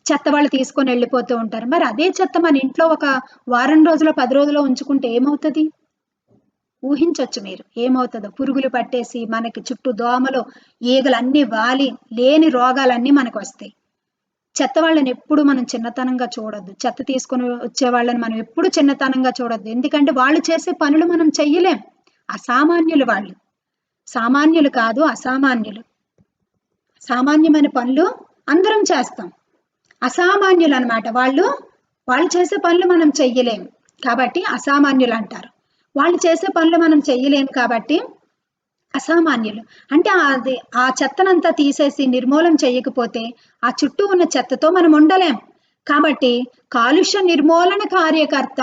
చెత్త వాళ్ళు తీసుకొని వెళ్ళిపోతూ ఉంటారు. మరి అదే చెత్త మన ఇంట్లో ఒక వారం రోజులో 10 రోజులో ఉంచుకుంటే ఏమవుతుంది? ఊహించొచ్చు మీరు ఏమవుతుందో. పురుగులు పట్టేసి మనకి చుట్టూ దోమలు, ఈగలు అన్ని వాలి లేని రోగాలన్నీ మనకు వస్తాయి. చెత్త వాళ్ళని ఎప్పుడు మనం చిన్నతనంగా చూడొద్దు. చెత్త తీసుకొని వచ్చే వాళ్ళని మనం ఎప్పుడు చిన్నతనంగా చూడొద్దు. ఎందుకంటే వాళ్ళు చేసే పనులు మనం చెయ్యలేం. అసామాన్యులు వాళ్ళు. సామాన్యులు కాదు, అసామాన్యులు. సామాన్యమైన పనులు అందరం చేస్తాం. అసామాన్యులు అన్నమాట వాళ్ళు. వాళ్ళు చేసే పనులు మనం చెయ్యలేం కాబట్టి అసామాన్యులు అంటారు. వాళ్ళు చేసే పనులు మనం చెయ్యలేం కాబట్టి అసామాన్యులు. అంటే ఆ చెత్తనంతా తీసేసి నిర్మూలన చేయకపోతే ఆ చుట్టూ ఉన్న చెత్తతో మనం ఉండలేం. కాబట్టి కాలుష్య నిర్మూలన కార్యకర్త,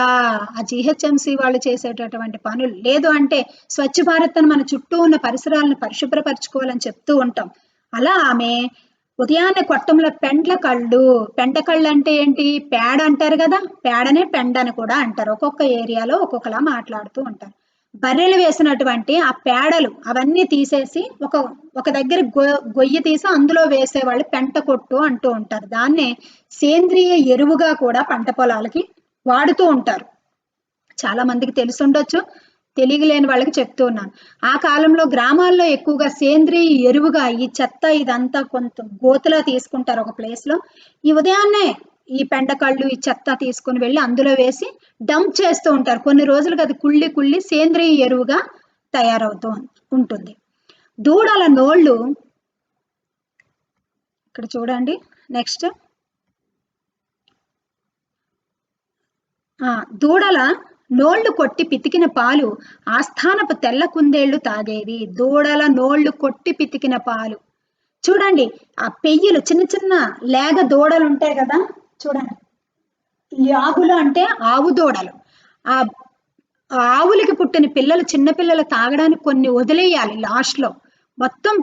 ఆ జిహెచ్ఎంసి వాళ్ళు చేసేటటువంటి పనులు, లేదు అంటే స్వచ్ఛ భారత్ అని మన చుట్టూ ఉన్న పరిసరాలను పరిశుభ్రపరచుకోవాలని చెప్తూ ఉంటాం. అలా ఆమె ఉదయాన్నే కొట్టంలో పెంట కళ్ళు అంటే ఏంటి? పేడ అంటారు కదా, పేడనే పెండ అని కూడా అంటారు. ఒక్కొక్క ఏరియాలో ఒక్కొక్కలా మాట్లాడుతూ ఉంటారు. బర్రెలు వేసినటువంటి ఆ పేడలు అవన్నీ తీసేసి ఒక దగ్గర గొయ్యి తీసి అందులో వేసేవాళ్ళు పెంట కొట్టు అంటూ ఉంటారు. దాన్నే సేంద్రియ ఎరువుగా కూడా పంట పొలాలకి వాడుతూ ఉంటారు. చాలా మందికి తెలుసుండొచ్చు, తెలియలేని వాళ్ళకి చెప్తూ ఉన్నాను. ఆ కాలంలో గ్రామాల్లో ఎక్కువగా సేంద్రియ ఎరువుగా ఈ చెత్త ఇదంతా కొంత గోతులా తీసుకుంటారు ఒక ప్లేస్ లో. ఈ ఉదయాన్నే ఈ పెండకళ్ళు, ఈ చెత్త తీసుకుని వెళ్ళి అందులో వేసి డంప్ చేస్తూ ఉంటారు. కొన్ని రోజులకు అది కుళ్ళి సేంద్రియ ఎరువుగా తయారవుతూ ఉంటుంది. దూడల నోళ్ళు, ఇక్కడ చూడండి నెక్స్ట్. దూడల నోళ్లు కొట్టి పితికిన పాలు ఆస్థానపు తెల్ల కుందేళ్లు తాగేవి. దూడల నోళ్లు కొట్టి పితికిన పాలు. చూడండి, ఆ పెయ్యలు చిన్న చిన్న లేగ దూడలు ఉంటాయి కదా, చూడండి. యాగులు అంటే ఆవు దూడలు. ఆ ఆవులకి పుట్టిన పిల్లలు, చిన్న పిల్లలు తాగడానికి కొన్ని వదిలేయాలి లాస్ట్ లో. మొత్తం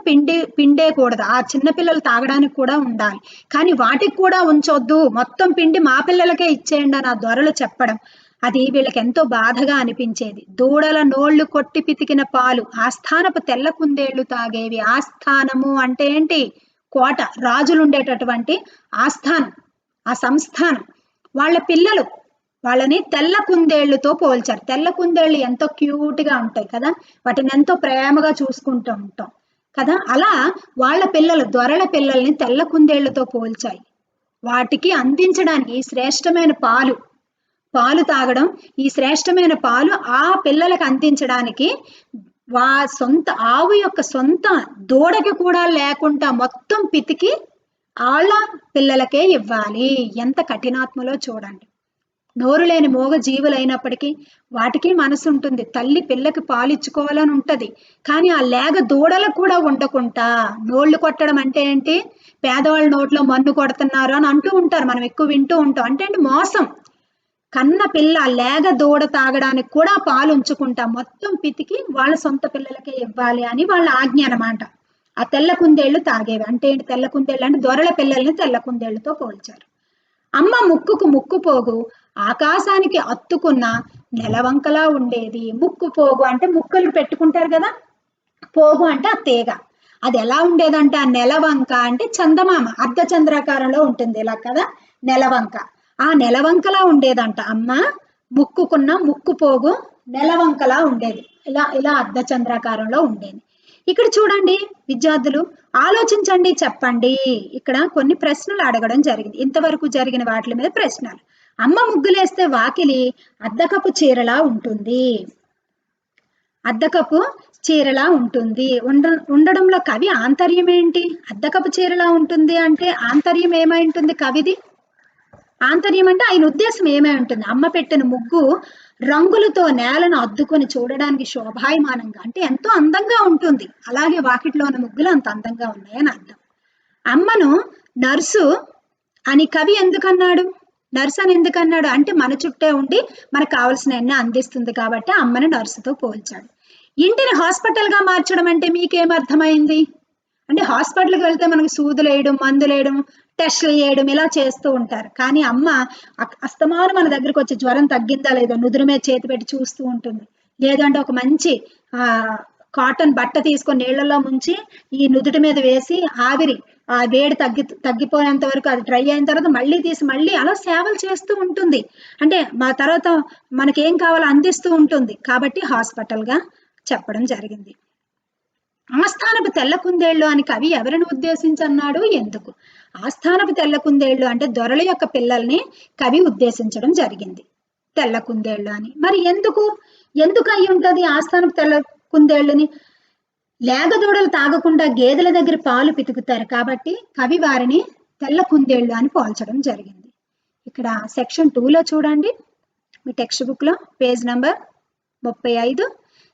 పిండేయకూడదు. ఆ చిన్న పిల్లలు తాగడానికి కూడా ఉండాలి. కానీ వాటికి కూడా ఉంచొద్దు, మొత్తం పిండి మా పిల్లలకే ఇచ్చేయండి అని ఆ దొరలు చెప్పడం, అది వీళ్ళకి ఎంతో బాధగా అనిపించేది. దూడల నోళ్లు కొట్టి పితికిన పాలు ఆస్థానపు తెల్ల కుందేళ్లు తాగేవి. ఆస్థానము అంటే ఏంటి? కోట, రాజులు ఉండేటటువంటి ఆస్థానం. ఆ సంస్థానం. వాళ్ళ పిల్లలు వాళ్ళని తెల్ల కుందేళ్లతో పోల్చారు. తెల్ల కుందేళ్లు ఎంతో క్యూట్ గా ఉంటాయి కదా, వాటిని ఎంతో ప్రేమగా చూసుకుంటూ ఉంటాం కదా, అలా వాళ్ళ పిల్లలు దొరల పిల్లల్ని తెల్ల కుందేళ్లతో పోల్చాయి. వాటికి అందించడానికి శ్రేష్టమైన పాలు పాలు తాగడం, ఈ శ్రేష్టమైన పాలు ఆ పిల్లలకు అందించడానికి సొంత ఆవు యొక్క సొంత దూడకి కూడా లేకుండా మొత్తం పితికి వాళ్ళ పిల్లలకే ఇవ్వాలి. ఎంత కఠినాత్మలో చూడండి. నోరు లేని మోగ జీవులైనప్పటికీ వాటికి మనసు ఉంటుంది. తల్లి పిల్లకి పాలు ఇచ్చుకోవాలని ఉంటది, కానీ ఆ లేగ దూడలకు కూడా ఉండకుండా నోళ్లు కొట్టడం అంటే ఏంటి, పేదవాళ్ళ నోట్లో మన్ను కొడుతున్నారు అని అంటూ ఉంటారు, మనం ఎక్కువ వింటూ ఉంటాం. అంటే ఏంటి, మోసం. కన్న పిల్ల లేగ దూడ తాగడానికి కూడా పాలు ఉంచుకుంటా మొత్తం పితికి వాళ్ళ సొంత పిల్లలకే ఇవ్వాలి అని వాళ్ళ ఆజ్ఞ అన్నమాట. ఆ తెల్ల కుందేళ్లు తాగేవి. అంటే ఏంటి, తెల్ల కుందేళ్ళు అంటే దొరల పిల్లల్ని తెల్ల కుందేళ్లతో పోల్చారు. అమ్మ ముక్కుకు ముక్కు పోగు ఆకాశానికి అత్తుకున్న నెలవంకలా ఉండేది. ముక్కు పోగు అంటే ముక్కులు పెట్టుకుంటారు కదా, పోగు అంటే ఆ తీగ. అది ఎలా ఉండేదంటే ఆ నెలవంక అంటే చందమామ అర్ధచంద్రాకారంలో ఉంటుంది ఇలా కదా నెలవంక. ఆ నెలవంకలా ఉండేదంట అమ్మ ముక్కుకున్న ముక్కు పోగు నెలవంకలా ఉండేది. ఇలా ఇలా అర్ధచంద్రాకారంలో ఉండేది. ఇక్కడ చూడండి విద్యార్థులు, ఆలోచించండి, చెప్పండి. ఇక్కడ కొన్ని ప్రశ్నలు అడగడం జరిగింది. ఇంతవరకు జరిగిన వాటి మీద ప్రశ్నలు. అమ్మ ముగ్గులేస్తే వాకిలి అద్దకపు చీరలా ఉంటుంది. అద్దకపు చీరలా ఉంటుంది ఉండడంలో కవి ఆంతర్యం ఏంటి? అద్దకపు చీరలా ఉంటుంది అంటే ఆంతర్యం ఏమై ఉంటుంది కవిది? ఆంతర్యం అంటే ఆయన ఉద్దేశం ఏమై ఉంటుంది? అమ్మ పెట్టిన ముగ్గు రంగులతో నేలను అద్దుకొని చూడడానికి శోభాయమానంగా అంటే ఎంతో అందంగా ఉంటుంది. అలాగే వాకిట్లో ఉన్న ముగ్గులు అంత అందంగా ఉన్నాయని అర్థం. అమ్మను నర్సు అని కవి ఎందుకన్నాడు? నర్సు అని ఎందుకన్నాడు అంటే మన చుట్టే ఉండి మనకు కావాల్సిన అన్ని అందిస్తుంది కాబట్టి అమ్మని నర్సుతో పోల్చాడు. ఇంటిని హాస్పిటల్ గా మార్చడం అంటే మీకేమర్థమైంది అంటే హాస్పిటల్కి వెళ్తే మనకు సూదులు వేయడం, మందులు వేయడం, టెస్టులు చేయడం ఇలా చేస్తూ ఉంటారు. కానీ అమ్మ అస్తమానం మన దగ్గరకు వచ్చి జ్వరం తగ్గిందా లేదో నుదురు మీద చేతి పెట్టి చూస్తూ ఉంటుంది. లేదంటే ఒక మంచి కాటన్ బట్ట తీసుకొని నీళ్ళలో ముంచి ఈ నుదుటి మీద వేసి ఆవిరి ఆ వేడి తగ్గిపోయేంత వరకు అది డ్రై అయిన తర్వాత మళ్ళీ తీసి మళ్ళీ అలా సేవలు చేస్తూ ఉంటుంది. అంటే మా తర్వాత మనకేం కావాలో అందిస్తూ ఉంటుంది. కాబట్టి హాస్పిటల్ గా చెప్పడం జరిగింది. ఆస్థానపు తెల్ల కుందేళ్లు అని కవి ఎవరిని ఉద్దేశించి అన్నాడు, ఎందుకు? ఆస్థానపు తెల్ల కుందేళ్లు అంటే దొరల యొక్క పిల్లల్ని కవి ఉద్దేశించడం జరిగింది తెల్ల కుందేళ్లు అని. మరి ఎందుకు ఎందుకు అయి ఉంటది ఆస్థానపు తెల్ల కుందేళ్ళని? లేగ దూడలు తాగకుండా గేదెల దగ్గర పాలు పితుకుతారు కాబట్టి కవి వారిని తెల్ల కుందేళ్లు అని పోల్చడం జరిగింది. ఇక్కడ సెక్షన్ 2లో చూడండి, మీ టెక్స్ట్ బుక్ లో పేజ్ నంబర్ 35.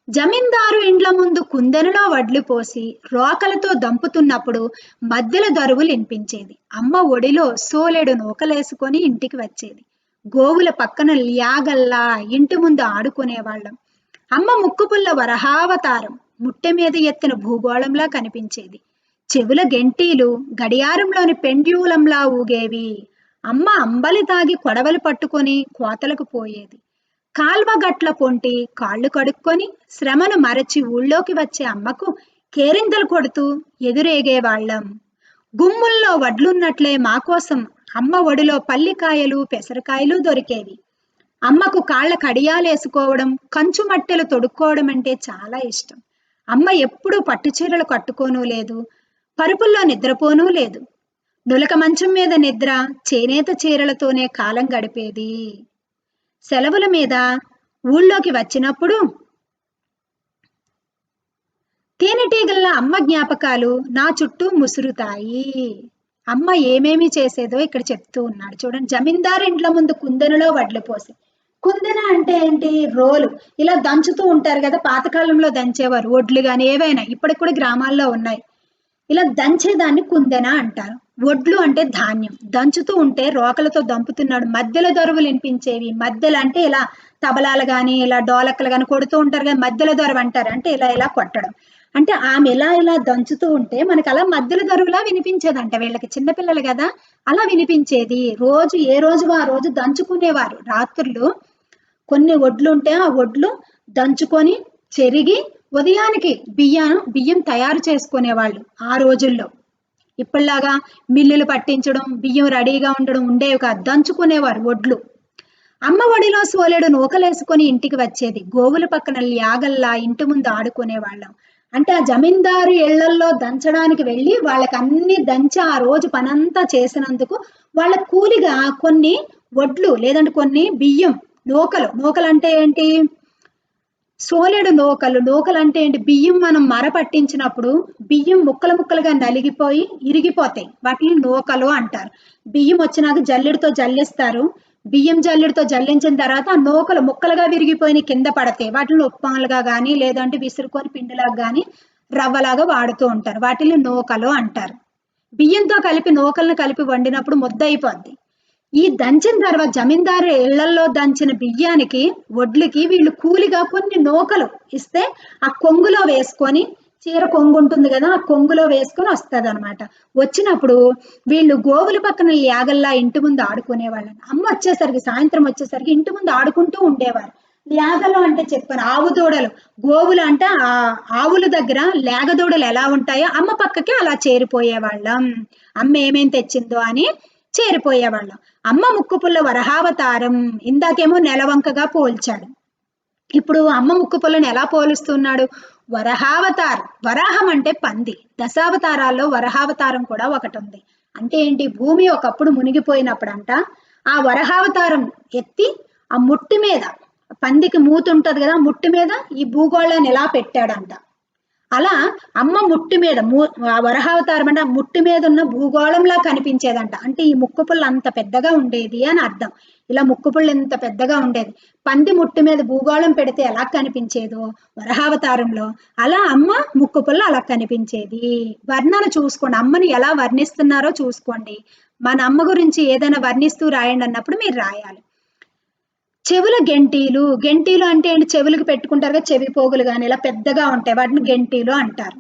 జమీందారు ఇండ్ల ముందు కుందెనలో వడ్లు పోసి రోకలతో దంపుతున్నప్పుడు మధ్యల దరువులు వినిపించేది. అమ్మ ఒడిలో సోలెడు నూకలేసుకొని ఇంటికి వచ్చేది. గోవుల పక్కన ల్యాగల్లా ఇంటి ముందు ఆడుకునేవాళ్ళం. అమ్మ ముక్కుపుల్ల వరహావతారం ముట్టె మీద ఎత్తిన భూగోళంలా కనిపించేది. చెవుల గెంటీలు గడియారంలోని పెండ్యూలంలా ఊగేవి. అమ్మ అంబలి తాగి కొడవలు పట్టుకొని కోతలకు పోయేది. కాల్వ గట్ల పొంటి కాళ్ళు కడుక్కొని శ్రమను మరచి ఊళ్ళోకి వచ్చే అమ్మకు కేరింతలు కొడుతూ ఎదురేగేవాళ్ళం. గుమ్ముల్లో వడ్లున్నట్లే మా కోసం అమ్మ ఒడిలో పల్లికాయలు పెసరకాయలు దొరికేవి. అమ్మకు కాళ్ళ కడియాలేసుకోవడం, కంచు మట్టెలు తొడుక్కోవడం అంటే చాలా ఇష్టం. అమ్మ ఎప్పుడూ పట్టుచీరలు కట్టుకోనూ లేదు, పరుపుల్లో నిద్రపోనూ లేదు. నులక మంచం మీద నిద్ర, చేనేత చీరలతోనే కాలం గడిపేది. సెలవుల మీద ఊళ్ళోకి వచ్చినప్పుడు తేనెటీగల్లా అమ్మ జ్ఞాపకాలు నా చుట్టూ ముసురుతాయి. అమ్మ ఏమేమి చేసేదో ఇక్కడ చెప్తూ ఉన్నాడు చూడండి. జమీందారు ఇంట్ల ముందు కుందెనలో వడ్లు పోసి, కుందెన అంటే ఏంటి, రోలు ఇలా దంచుతూ ఉంటారు కదా, పాతకాలంలో దంచేవారు వడ్లు కానీ ఏవైనా, ఇప్పటికి కూడా గ్రామాల్లో ఉన్నాయి. ఇలా దంచేదాన్ని కుందెన అంటారు. వడ్లు అంటే ధాన్యం, దంచుతూ ఉంటే రోకలతో దంపుతున్నాడు, మధ్యలో దొరవలు వినిపించేవి. మధ్యలో అంటే ఇలా తబలాలు కానీ ఇలా డోలక్కలు కానీ కొడుతూ ఉంటారు కదా, మధ్యలో దొరవ అంటారు. అంటే ఇలా ఇలా కొట్టడం అంటే ఆమె ఇలా ఇలా దంచుతూ ఉంటే మనకి అలా మధ్యలో దొరువులా వినిపించేదంట. వీళ్ళకి చిన్నపిల్లలు కదా, అలా వినిపించేది. రోజు ఏ రోజు ఆ రోజు దంచుకునేవారు. రాత్రులు కొన్ని వడ్లు ఉంటే ఆ వడ్లు దంచుకొని చెరిగి ఉదయానికి బియ్యం తయారు చేసుకునేవాళ్ళు ఆ రోజుల్లో. ఇప్పటిలాగా మిల్లులు పట్టించడం, బియ్యం రెడీగా ఉండడం ఉండేవి కాదు. దంచుకునేవారు వడ్లు. అమ్మ ఒడిలో సోలెడు నూకలేసుకొని ఇంటికి వచ్చేది. గోవుల పక్కన ల్యాగల్లా ఇంటి ముందు ఆడుకునేవాళ్ళం. అంటే ఆ జమీందారు ఇళ్లల్లో దంచడానికి వెళ్ళి వాళ్ళకి అన్ని దంచి ఆ రోజు పనంతా చేసినందుకు వాళ్ళ కూలిగా కొన్ని వడ్లు లేదంటే కొన్ని బియ్యం నూకలు అంటే ఏంటి? సోలెడు నూకలు అంటే ఏంటి? బియ్యం మనం మర పట్టించినప్పుడు బియ్యం ముక్కలుగా నలిగిపోయి ఇరిగిపోతాయి. వాటిని నూకలు అంటారు. బియ్యం వచ్చినాక జల్లెడతో జల్లిస్తారు. బియ్యం జల్లెడతో జల్లించిన తర్వాత ఆ నూకలు ముక్కలుగా విరిగిపోయి కింద పడతాయి. వాటిని ఉప్మాలుగా కానీ లేదంటే విసురుకొని పిండిలాగా కానీ రవ్వలాగా వాడుతూ ఉంటారు. వాటిని నూకలు అంటారు. బియ్యంతో కలిపి నూకలను కలిపి వండినప్పుడు ముద్ద అయిపోద్ది. ఈ దంచిన తర్వాత జమీందారు ఇళ్లల్లో దంచిన బియ్యానికి వడ్లకి వీళ్ళు కూలిగా కొన్ని నూకలు ఇస్తే ఆ కొంగులో వేసుకొని, చీర కొంగు ఉంటుంది కదా, ఆ కొంగులో వేసుకొని వస్తుంది అనమాట. వచ్చినప్పుడు వీళ్ళు గోవుల పక్కన యాగల్లా ఇంటి ముందు ఆడుకునేవాళ్ళని. అమ్మ వచ్చేసరికి సాయంత్రం వచ్చేసరికి ఇంటి ముందు ఆడుకుంటూ ఉండేవారు. లేగలు అంటే చెప్పాను, ఆవు దూడలు. గోవులు అంటే ఆ ఆవుల దగ్గర లేగ దూడలు ఎలా ఉంటాయో అమ్మ పక్కకి అలా చేరిపోయేవాళ్ళం. అమ్మ ఏమేం తెచ్చిందో అని చేరిపోయేవాళ్ళం. అమ్మ ముక్కుపుల్ల వరహావతారం. ఇందాకేమో నెలవంకగా పోల్చాడు. ఇప్పుడు అమ్మ ముక్కుపుల్లను ఎలా పోలుస్తున్నాడు? వరహావతారం. వరాహం అంటే పంది. దశావతారాల్లో వరహావతారం కూడా ఒకటి ఉంది. అంటే ఏంటి? భూమి ఒకప్పుడు మునిగిపోయినప్పుడంట ఆ వరహావతారం ఎత్తి ఆ ముట్టి మీద, పందికి మూతి ఉంటది కదా, ముట్టి మీద ఈ భూగోళాన్ని ఎలా పెట్టాడంట. అలా అమ్మ ముట్టి మీద ఆ వరహావతారం అంటే ఆ ముట్టి మీద ఉన్న భూగోళంలా కనిపించేదంట. అంటే ఈ ముక్కుపుల్ల అంత పెద్దగా ఉండేది అని అర్థం. ఇలా ముక్కుపుల్ల ఇంత పెద్దగా ఉండేది. పంది ముట్టి మీద భూగోళం పెడితే ఎలా కనిపించేదో వరహావతారంలో, అలా అమ్మ ముక్కుపుల్ల అలా కనిపించేది. వర్ణన చూసుకోండి, అమ్మని ఎలా వర్ణిస్తున్నారో చూసుకోండి. మన అమ్మ గురించి ఏదైనా వర్ణిస్తూ రాయండి అన్నప్పుడు మీరు రాయాలి. చెవుల గెంటీలు. గెంటీలు అంటే ఏంటి? చెవులకు పెట్టుకుంటారు కదా, చెవి పోగులు కానీ ఇలా పెద్దగా ఉంటాయి, వాటిని గెంటీలు అంటారు.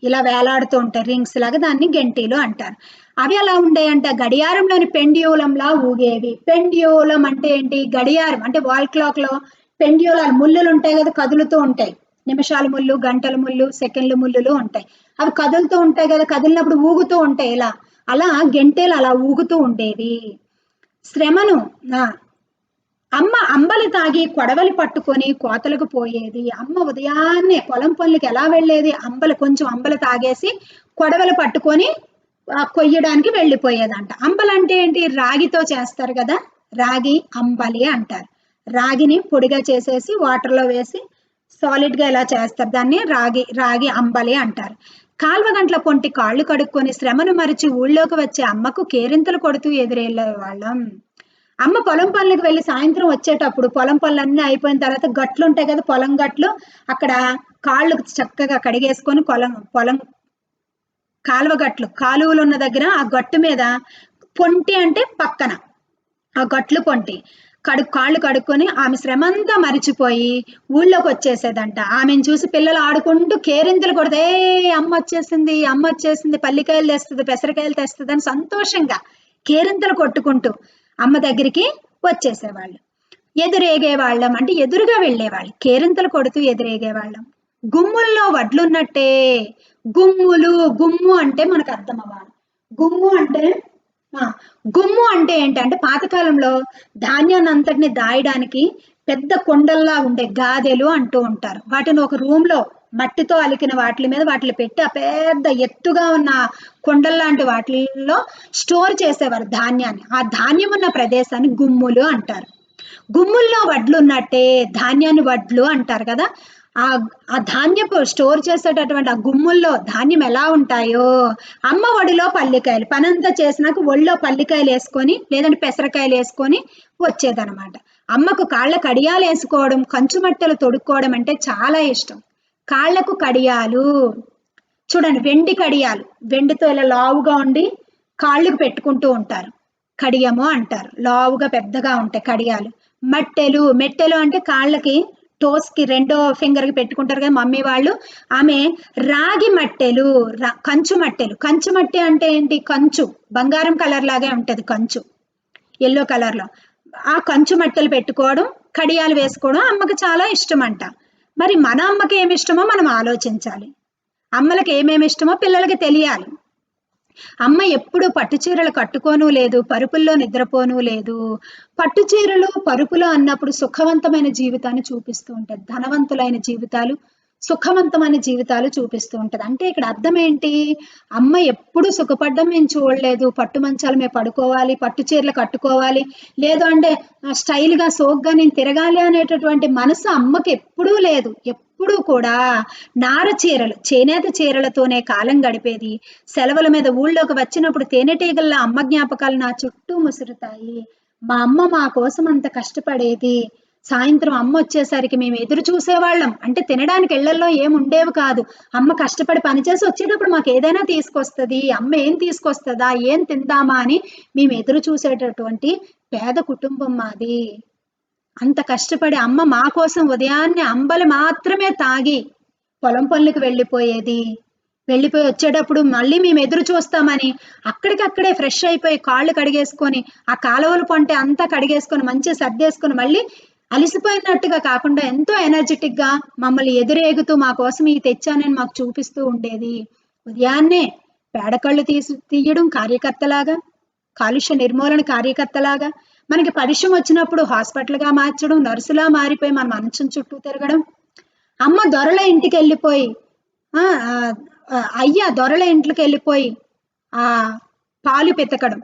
ఇలా వేలాడుతూ ఉంటాయి రింగ్స్ లాగా, దాన్ని గెంటీలు అంటారు. అవి ఎలా ఉండేయంట? గడియారంలోని పెండ్యూలంలా ఊగేవి. పెండ్యూలం అంటే ఏంటి? గడియారం అంటే వాల్ క్లాక్ లో పెండ్యూలాలు ముళ్ళులు ఉంటాయి కదా, కదులుతూ ఉంటాయి. నిమిషాల ముళ్ళు, గంటల ముళ్ళు, సెకండ్ల ముళ్ళులు ఉంటాయి. అవి కదులుతూ ఉంటాయి కదా, కదిలినప్పుడు ఊగుతూ ఉంటాయి ఇలా. అలా గెంటేలు అలా ఊగుతూ ఉండేవి. శ్రమను అమ్మ అంబలి తాగి కొడవలి పట్టుకొని కోతలకు పోయేది. అమ్మ ఉదయాన్నే పొలం పనులకి ఎలా వెళ్ళేది? కొంచెం అంబలి తాగేసి కొడవలు పట్టుకొని కొయ్యడానికి వెళ్ళిపోయేదంట. అంబలి అంటే ఏంటి? రాగితో చేస్తారు కదా, రాగి అంబలి అంటారు. రాగిని పొడిగా చేసేసి వాటర్లో వేసి సాలిడ్ గా ఇలా చేస్తారు, దాన్ని రాగి అంబలి అంటారు. కాల్వ గంటల పొంటి కాళ్ళు కడుక్కొని శ్రమను మరిచి ఊళ్ళోకి వచ్చే అమ్మకు కేరింతలు కొడుతూ ఎదురెళ్ళే వాళ్ళం. అమ్మ పొలం పనులకు వెళ్ళి సాయంత్రం వచ్చేటప్పుడు పొలం పనులన్నీ అయిపోయిన తర్వాత గట్లు ఉంటాయి కదా, పొలం గట్లు, అక్కడ కాళ్ళు చక్కగా కడిగేసుకొని పొలం కాలువ గట్లు, కాలువలు ఉన్న దగ్గర ఆ గట్టు మీద పొంటి అంటే పక్కన ఆ గట్లు పొంటి కాళ్ళు కడుక్కొని ఆమె శ్రమంతా మరిచిపోయి ఊళ్ళోకి వచ్చేసేదంట. ఆమెను చూసి పిల్లలు ఆడుకుంటూ కేరింతలు కొడితే, అమ్మ వచ్చేసింది, పల్లికాయలు తెస్తుంది, పెసరకాయలు తెస్తుంది అని సంతోషంగా కేరింతలు కొట్టుకుంటూ అమ్మ దగ్గరికి వచ్చేసేవాళ్ళు. ఎదురేగేవాళ్ళం అంటే ఎదురుగా వెళ్ళేవాళ్ళు, కేరింతలు కొడుతూ ఎదురేగేవాళ్ళం. గుమ్ముల్లో వడ్లున్నట్టే. గుమ్ము అంటే మనకు అర్థం అవ్వాలి. గుమ్ము అంటే ఏంటంటే పాతకాలంలో ధాన్యాన్ని అంతటిని దాయడానికి పెద్ద కొండల్లా ఉండే గాదెలు అంటూ ఉంటారు. వాటిని ఒక రూమ్ లో మట్టితో అలికిన వాటి మీద వాటిని పెట్టి ఆ పెద్ద ఎత్తుగా ఉన్న కొండల్లాంటి వాటిల్లో స్టోర్ చేసేవారు ధాన్యాన్ని. ఆ ధాన్యం ఉన్న ప్రదేశాన్ని గుమ్ములు అంటారు. గుమ్ముల్లో వడ్లు ఉన్నట్టే ధాన్యాన్ని వడ్లు అంటారు కదా. ఆ ధాన్యపు స్టోర్ చేసేటటువంటి ఆ గుమ్ముల్లో ధాన్యం ఎలా ఉంటాయో, అమ్మ ఒడిలో పల్లికాయలు, పనంతా చేసినాక ఒళ్ళో పల్లికాయలు వేసుకొని లేదంటే పెసరకాయలు వేసుకొని వచ్చేదనమాట. అమ్మకు కాళ్ళ కడియాలు వేసుకోవడం, కంచుమట్టెలు తొడుక్కోవడం అంటే చాలా ఇష్టం. కాళ్లకు కడియాలు చూడండి, వెండి కడియాలు, వెండితో ఇలా లావుగా ఉండి కాళ్ళకు పెట్టుకుంటూ ఉంటారు, కడియము అంటారు. లావుగా పెద్దగా ఉంటాయి కడియాలు. మెట్టెలు అంటే కాళ్ళకి టోస్ కి రెండో ఫింగర్ కి పెట్టుకుంటారు కదా మమ్మీ వాళ్ళు. ఆమె రాగి మట్టెలు, కంచు మట్టె అంటే ఏంటి? కంచు బంగారం కలర్ లాగే ఉంటది, కంచు ఎల్లో కలర్ లో. ఆ కంచు మట్టెలు పెట్టుకోవడం, కడియాలు వేసుకోవడం అమ్మకి చాలా ఇష్టం అంట. మరి మన అమ్మకి ఏమి ఇష్టమో మనం ఆలోచించాలి. అమ్మలకి ఏమేమి ఇష్టమో పిల్లలకి తెలియాలి. అమ్మ ఎప్పుడు పట్టు చీరలు కట్టుకోను లేదు, పరుపుల్లో నిద్రపోను లేదు. పట్టు చీరలు, పరుపులు అన్నప్పుడు సుఖవంతమైన జీవితాన్ని చూపిస్తూ ఉంటది. ధనవంతులైన జీవితాలు, సుఖవంతమైన జీవితాలు చూపిస్తూ ఉంటది. అంటే ఇక్కడ అర్థం ఏంటి? అమ్మ ఎప్పుడు సుఖపడ్డం మేము చూడలేదు. పట్టు మంచాల మీద పడుకోవాలి, పట్టు చీరలు కట్టుకోవాలి, లేదు అంటే స్టైల్‌గా, సోగ్గా నేను తిరగాలి అనేటటువంటి మనసు అమ్మకి ఎప్పుడూ లేదు. ఎప్పుడూ కూడా నార చీరలు, చేనేత చీరలతోనే కాలం గడిపేది. సెలవుల మీద ఊళ్ళోకి వచ్చినప్పుడు తేనెటీగల్లా అమ్మ జ్ఞాపకాలు నా చుట్టూ ముసురుతాయి. మా అమ్మ మా కోసం అంత కష్టపడేది. సాయంత్రం అమ్మ వచ్చేసరికి మేము ఎదురు చూసేవాళ్ళం. అంటే తినడానికి ఇళ్లల్లో ఏం ఉండేవి కాదు. అమ్మ కష్టపడి పనిచేసి వచ్చేటప్పుడు మాకు ఏదైనా తీసుకొస్తది. అమ్మ ఏం తీసుకొస్తదా? ఏం తిందామా అని మేము ఎదురు చూసేటటువంటి పేద కుటుంబం మాది. అంత కష్టపడి అమ్మ మా కోసం ఉదయాన్నే అంబలి మాత్రమే తాగి పొలం పనులకు వెళ్ళిపోయేది. వెళ్ళిపోయి వచ్చేటప్పుడు మళ్ళీ మేము ఎదురు చూస్తామని అక్కడికక్కడే ఫ్రెష్ అయిపోయి కాళ్ళు కడిగేసుకొని, ఆ కాలువల పంట అంతా కడిగేసుకొని మంచిగా సర్దేసుకొని మళ్ళీ అలిసిపోయినట్టుగా కాకుండా ఎంతో ఎనర్జెటిక్‌గా మమ్మల్ని ఎదురేగుతూ మా కోసం ఇయి తెచ్చానని మాకు చూపిస్తూ ఉండేది. ఉదయాన్నే పేడకళ్ళు తీయడం కార్యకర్తలాగా, కాలుష్య నిర్మూలన కార్యకర్తలాగా, మనకి పరిశ్రమ వచ్చినప్పుడు హాస్పిటల్‌గా మార్చడం, నర్సులా మారిపోయి మన మంచం చుట్టూ తిరగడం. అమ్మ దొరల ఇంటికెళ్ళిపోయి ఆ! అయ్య దొరల ఇంట్లకెళ్ళిపోయి పాలు పితకడం.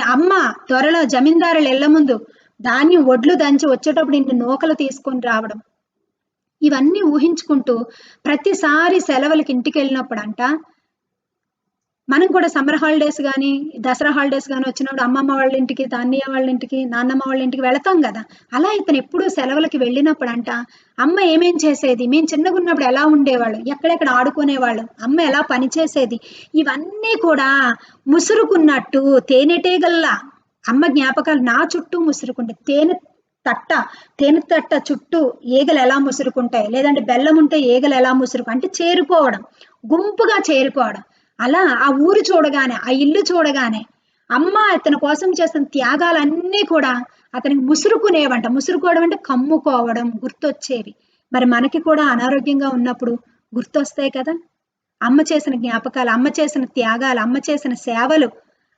అమ్మ దొరల జమీందారుల ఇళ్ళ ముందు ధాన్యం ఒడ్లు దంచి వచ్చేటప్పుడు ఇన్ని నూకలు తీసుకొని రావడం. ఇవన్నీ ఊహించుకుంటూ ప్రతిసారి సెలవులకి ఇంటికెళ్ళినప్పుడంట మనం కూడా సమ్మర్ హాలిడేస్ గానీ, దసరా హాలిడేస్ గానీ వచ్చినప్పుడు అమ్మమ్మ వాళ్ళ ఇంటికి, తాతయ్య వాళ్ళ ఇంటికి, నాన్నమ్మ వాళ్ళ ఇంటికి వెళతాం గదా! అలా ఇతను ఎప్పుడూ సెలవులకి వెళ్ళినప్పుడంట, అమ్మ ఏమేం చేసేది? మేము చిన్నగున్నప్పుడు ఎలా ఉండేవాళ్ళం? ఎక్కడెక్కడ ఆడుకునేవాళ్ళం? అమ్మ ఎలా పని చేసేది? ఇవన్నీ కూడా ముసురుకున్నట్టు తేనెటీగల్లా అమ్మ జ్ఞాపకాలు నా చుట్టూ ముసురుకుంటాయి. తట్ట, తేనె తట్ట చుట్టూ ఈగలు ఎలా ముసురుకుంటాయి? లేదంటే బెల్లం ఉంటే ఈగలు ఎలా అంటే చేరిపోవడం, గుంపుగా చేరిపోవడం. అలా ఆ ఊరు చూడగానే, ఆ ఇల్లు చూడగానే అమ్మ అతని కోసం చేసిన త్యాగాలన్నీ కూడా అతనికి ముసురుకునేవంట. ముసురుకోవడం అంటే కమ్ముకోవడం, గుర్తొచ్చేవి. మరి మనకి కూడా అనారోగ్యంగా ఉన్నప్పుడు గుర్తొస్తాయి కదా! అమ్మ చేసిన జ్ఞాపకాలు, అమ్మ చేసిన త్యాగాలు, అమ్మ చేసిన సేవలు,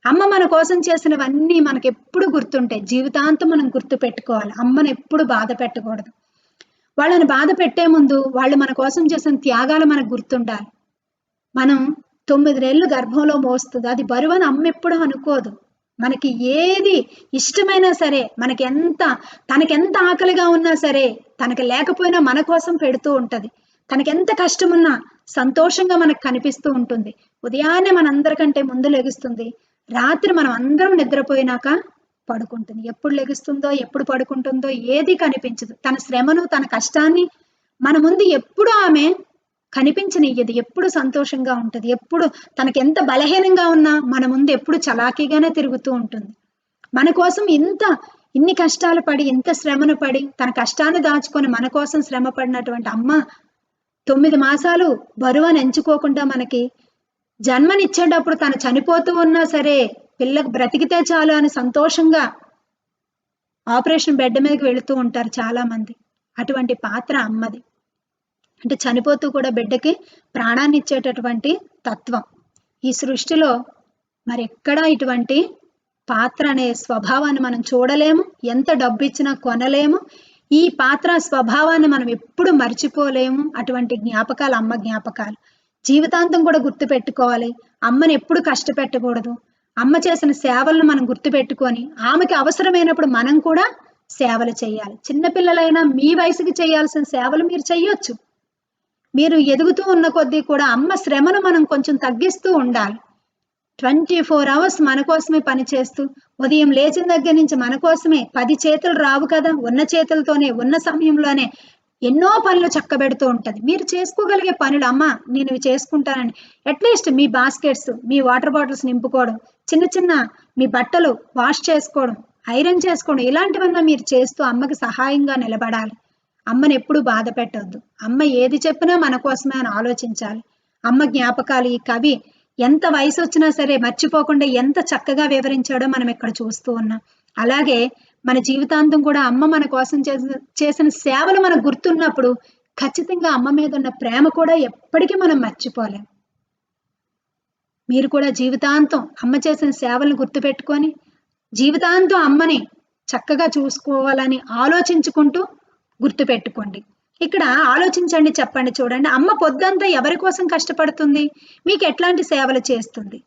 అమ్మ మన కోసం చేసినవన్నీ మనకెప్పుడు గుర్తుంటాయి. జీవితాంతం మనం గుర్తుపెట్టుకోవాలి. అమ్మని ఎప్పుడు బాధ పెట్టకూడదు. వాళ్ళని బాధ పెట్టే ముందు వాళ్ళు మన కోసం చేసిన త్యాగాలు మనకు గుర్తుండాలి. మనం 9 నెలలు గర్భంలో మోస్తది. అది బరువని అమ్మ ఎప్పుడు అనుకోదు. మనకి ఏది ఇష్టమైనా సరే, తనకెంత ఆకలిగా ఉన్నా సరే, తనకి లేకపోయినా మన కోసం పెడుతూ ఉంటది. తనకెంత కష్టమున్నా సంతోషంగా మనకు కనిపిస్తూ ఉంటుంది. ఉదయాన్నే మనందరికంటే ముందు లెగుస్తుంది. రాత్రి మనం అందరం నిద్రపోయినాక పడుకుంటుంది. ఎప్పుడు లెగుస్తుందో, ఎప్పుడు పడుకుంటుందో ఏది కనిపించదు. తన శ్రమను, తన కష్టాన్ని మన ముందు ఎప్పుడు ఆమె కనిపించనియ్యదు. ఎప్పుడు సంతోషంగా ఉంటది. ఎప్పుడు తనకెంత బలహీనంగా ఉన్నా మన ముందు ఎప్పుడు చలాకీగానే తిరుగుతూ ఉంటుంది. మన కోసం ఇన్ని కష్టాలు పడి, ఇంత శ్రమను పడి, తన కష్టాన్ని దాచుకొని మన కోసం శ్రమ పడినటువంటి అమ్మ 9 మాసాలు బరువని ఎంచుకోకుండా మనకి జన్మనిచ్చేటప్పుడు తను చనిపోతూ ఉన్నా సరే, పిల్లకు బ్రతికితే చాలు అని సంతోషంగా ఆపరేషన్ బెడ్ మీదకి వెళుతూ ఉంటారు చాలా మంది. అటువంటి పాత్ర అమ్మది. అంటే చనిపోతూ కూడా బిడ్డకి ప్రాణాన్ని ఇచ్చేటటువంటి తత్వం. ఈ సృష్టిలో మరెక్కడా ఇటువంటి పాత్ర అనే స్వభావాన్ని మనం చూడలేము. ఎంత డబ్బు ఇచ్చినా కొనలేము. ఈ పాత్ర స్వభావాన్ని మనం ఎప్పుడు మర్చిపోలేము. అటువంటి జ్ఞాపకాలు అమ్మ జ్ఞాపకాలు. జీవితాంతం కూడా గుర్తుపెట్టుకోవాలి. అమ్మని ఎప్పుడు కష్టపెట్టకూడదు. అమ్మ చేసిన సేవలను మనం గుర్తుపెట్టుకొని, ఆమెకి అవసరమైనప్పుడు మనం కూడా సేవలు చేయాలి. చిన్నపిల్లలైనా మీ వయసుకి చేయాల్సిన సేవలు మీరు చెయ్యొచ్చు. మీరు ఎదుగుతూ ఉన్న కొద్దీ కూడా అమ్మ శ్రమను మనం కొంచెం తగ్గిస్తూ ఉండాలి. 24 అవర్స్ మన కోసమే పని చేస్తూ, ఉదయం లేచిన దగ్గర నుంచి మన కోసమే 10 చేతులు రావు కదా! ఉన్న చేతులతోనే, ఉన్న సమయంలోనే ఎన్నో పనులు చక్కబెడుతూ ఉంటది. మీరు చేసుకోగలిగే పనులు అమ్మ నేను ఇవి చేసుకుంటానని అట్‌లీస్ట్ మీ బాస్కెట్స్, మీ వాటర్ బాటిల్స్ నింపుకోవడం, చిన్న మీ బట్టలు వాష్ చేసుకోవడం, ఐరన్ చేసుకోవడం ఇలాంటివన్నా మీరు చేస్తూ అమ్మకి సహాయంగా నిలబడాలి. అమ్మని ఎప్పుడు బాధ పెట్టొద్దు. అమ్మ ఏది చెప్పినా మన కోసమే అని ఆలోచించాలి. అమ్మ జ్ఞాపకాలు ఈ కవి ఎంత వయసొచ్చినా సరే మర్చిపోకుండా ఎంత చక్కగా వివరించాడో మనం ఇక్కడ చూస్తూ ఉన్నాం. అలాగే మన జీవితాంతం కూడా అమ్మ మన కోసం చేసిన సేవలు మనకు గుర్తున్నప్పుడు ఖచ్చితంగా అమ్మ మీద ఉన్న ప్రేమ కూడా ఎప్పటికీ మనం మర్చిపోలేం. మీరు కూడా జీవితాంతం అమ్మ చేసిన సేవలను గుర్తుపెట్టుకొని జీవితాంతం అమ్మని చక్కగా చూసుకోవాలని ఆలోచించుకుంటూ గుర్తుపెట్టుకోండి. ఇక్కడ ఆలోచించండి, చెప్పండి. చూడండి, అమ్మ పొద్దంతా ఎవరి కోసం కష్టపడుతుంది? మీకు ఎట్లాంటి సేవలు చేస్తుంది?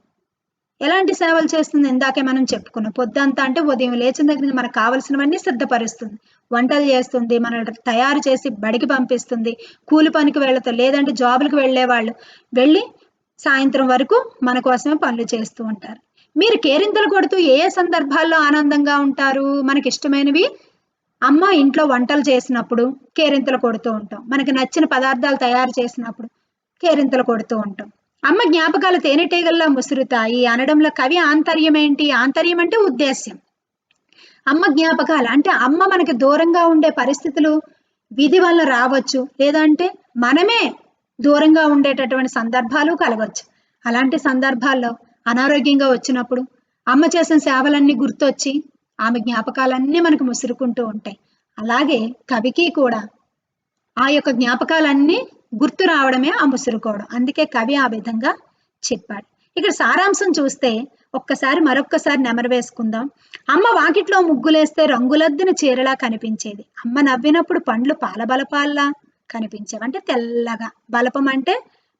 ఎలాంటి సేవలు చేస్తుంది? ఇందాకే మనం చెప్పుకున్నాం. పొద్దంతా అంటే ఉదయం లేచిన దగ్గర నుంచి మనకు కావలసినవన్నీ సిద్ధపరుస్తుంది. వంటలు చేస్తుంది, మన తయారు చేసి బడికి పంపిస్తుంది, కూలి పనికి వెళ్తారు, లేదంటే జాబులకు వెళ్ళే వాళ్ళు వెళ్ళి సాయంత్రం వరకు మన కోసమే పనులు చేస్తూ ఉంటారు. మీరు కేరింతలు కొడుతూ ఏ ఏ సందర్భాల్లో ఆనందంగా ఉంటారు? మనకి ఇష్టమైనవి అమ్మ ఇంట్లో వంటలు చేసినప్పుడు కేరింతలు కొడుతూ ఉంటాం. మనకి నచ్చిన పదార్థాలు తయారు చేసినప్పుడు కేరింతలు కొడుతూ ఉంటాం. అమ్మ జ్ఞాపకాలు తేనెటీగల్లా ముసురుతాయి అనడంలో కవి ఆంతర్యం ఏంటి? ఆంతర్యం అంటే ఉద్దేశ్యం. అమ్మ జ్ఞాపకాలు అంటే అమ్మ మనకి దూరంగా ఉండే పరిస్థితులు విధి వల్ల రావచ్చు, లేదంటే మనమే దూరంగా ఉండేటటువంటి సందర్భాలు కలగవచ్చు. అలాంటి సందర్భాల్లో అనారోగ్యంగా వచ్చినప్పుడు అమ్మ చేసిన సేవలన్నీ గుర్తొచ్చి ఆమె జ్ఞాపకాలన్నీ మనకు ముసురుకుంటూ ఉంటాయి. అలాగే కవికి కూడా ఆ యొక్క జ్ఞాపకాలన్నీ గుర్తు రావడమే ఆ ముసురుకోవడం. అందుకే కవి ఆ విధంగా చెప్పాడు. ఇక్కడ సారాంశం చూస్తే మరొక్కసారి నెమరు వేసుకుందాం. అమ్మ వాకిట్లో ముగ్గులేస్తే రంగులద్దిన చీరలా కనిపించేది. అమ్మ నవ్వినప్పుడు పండ్లు పాలబలపాల్లా కనిపించేవి. అంటే తెల్లగా, బలపం అంటే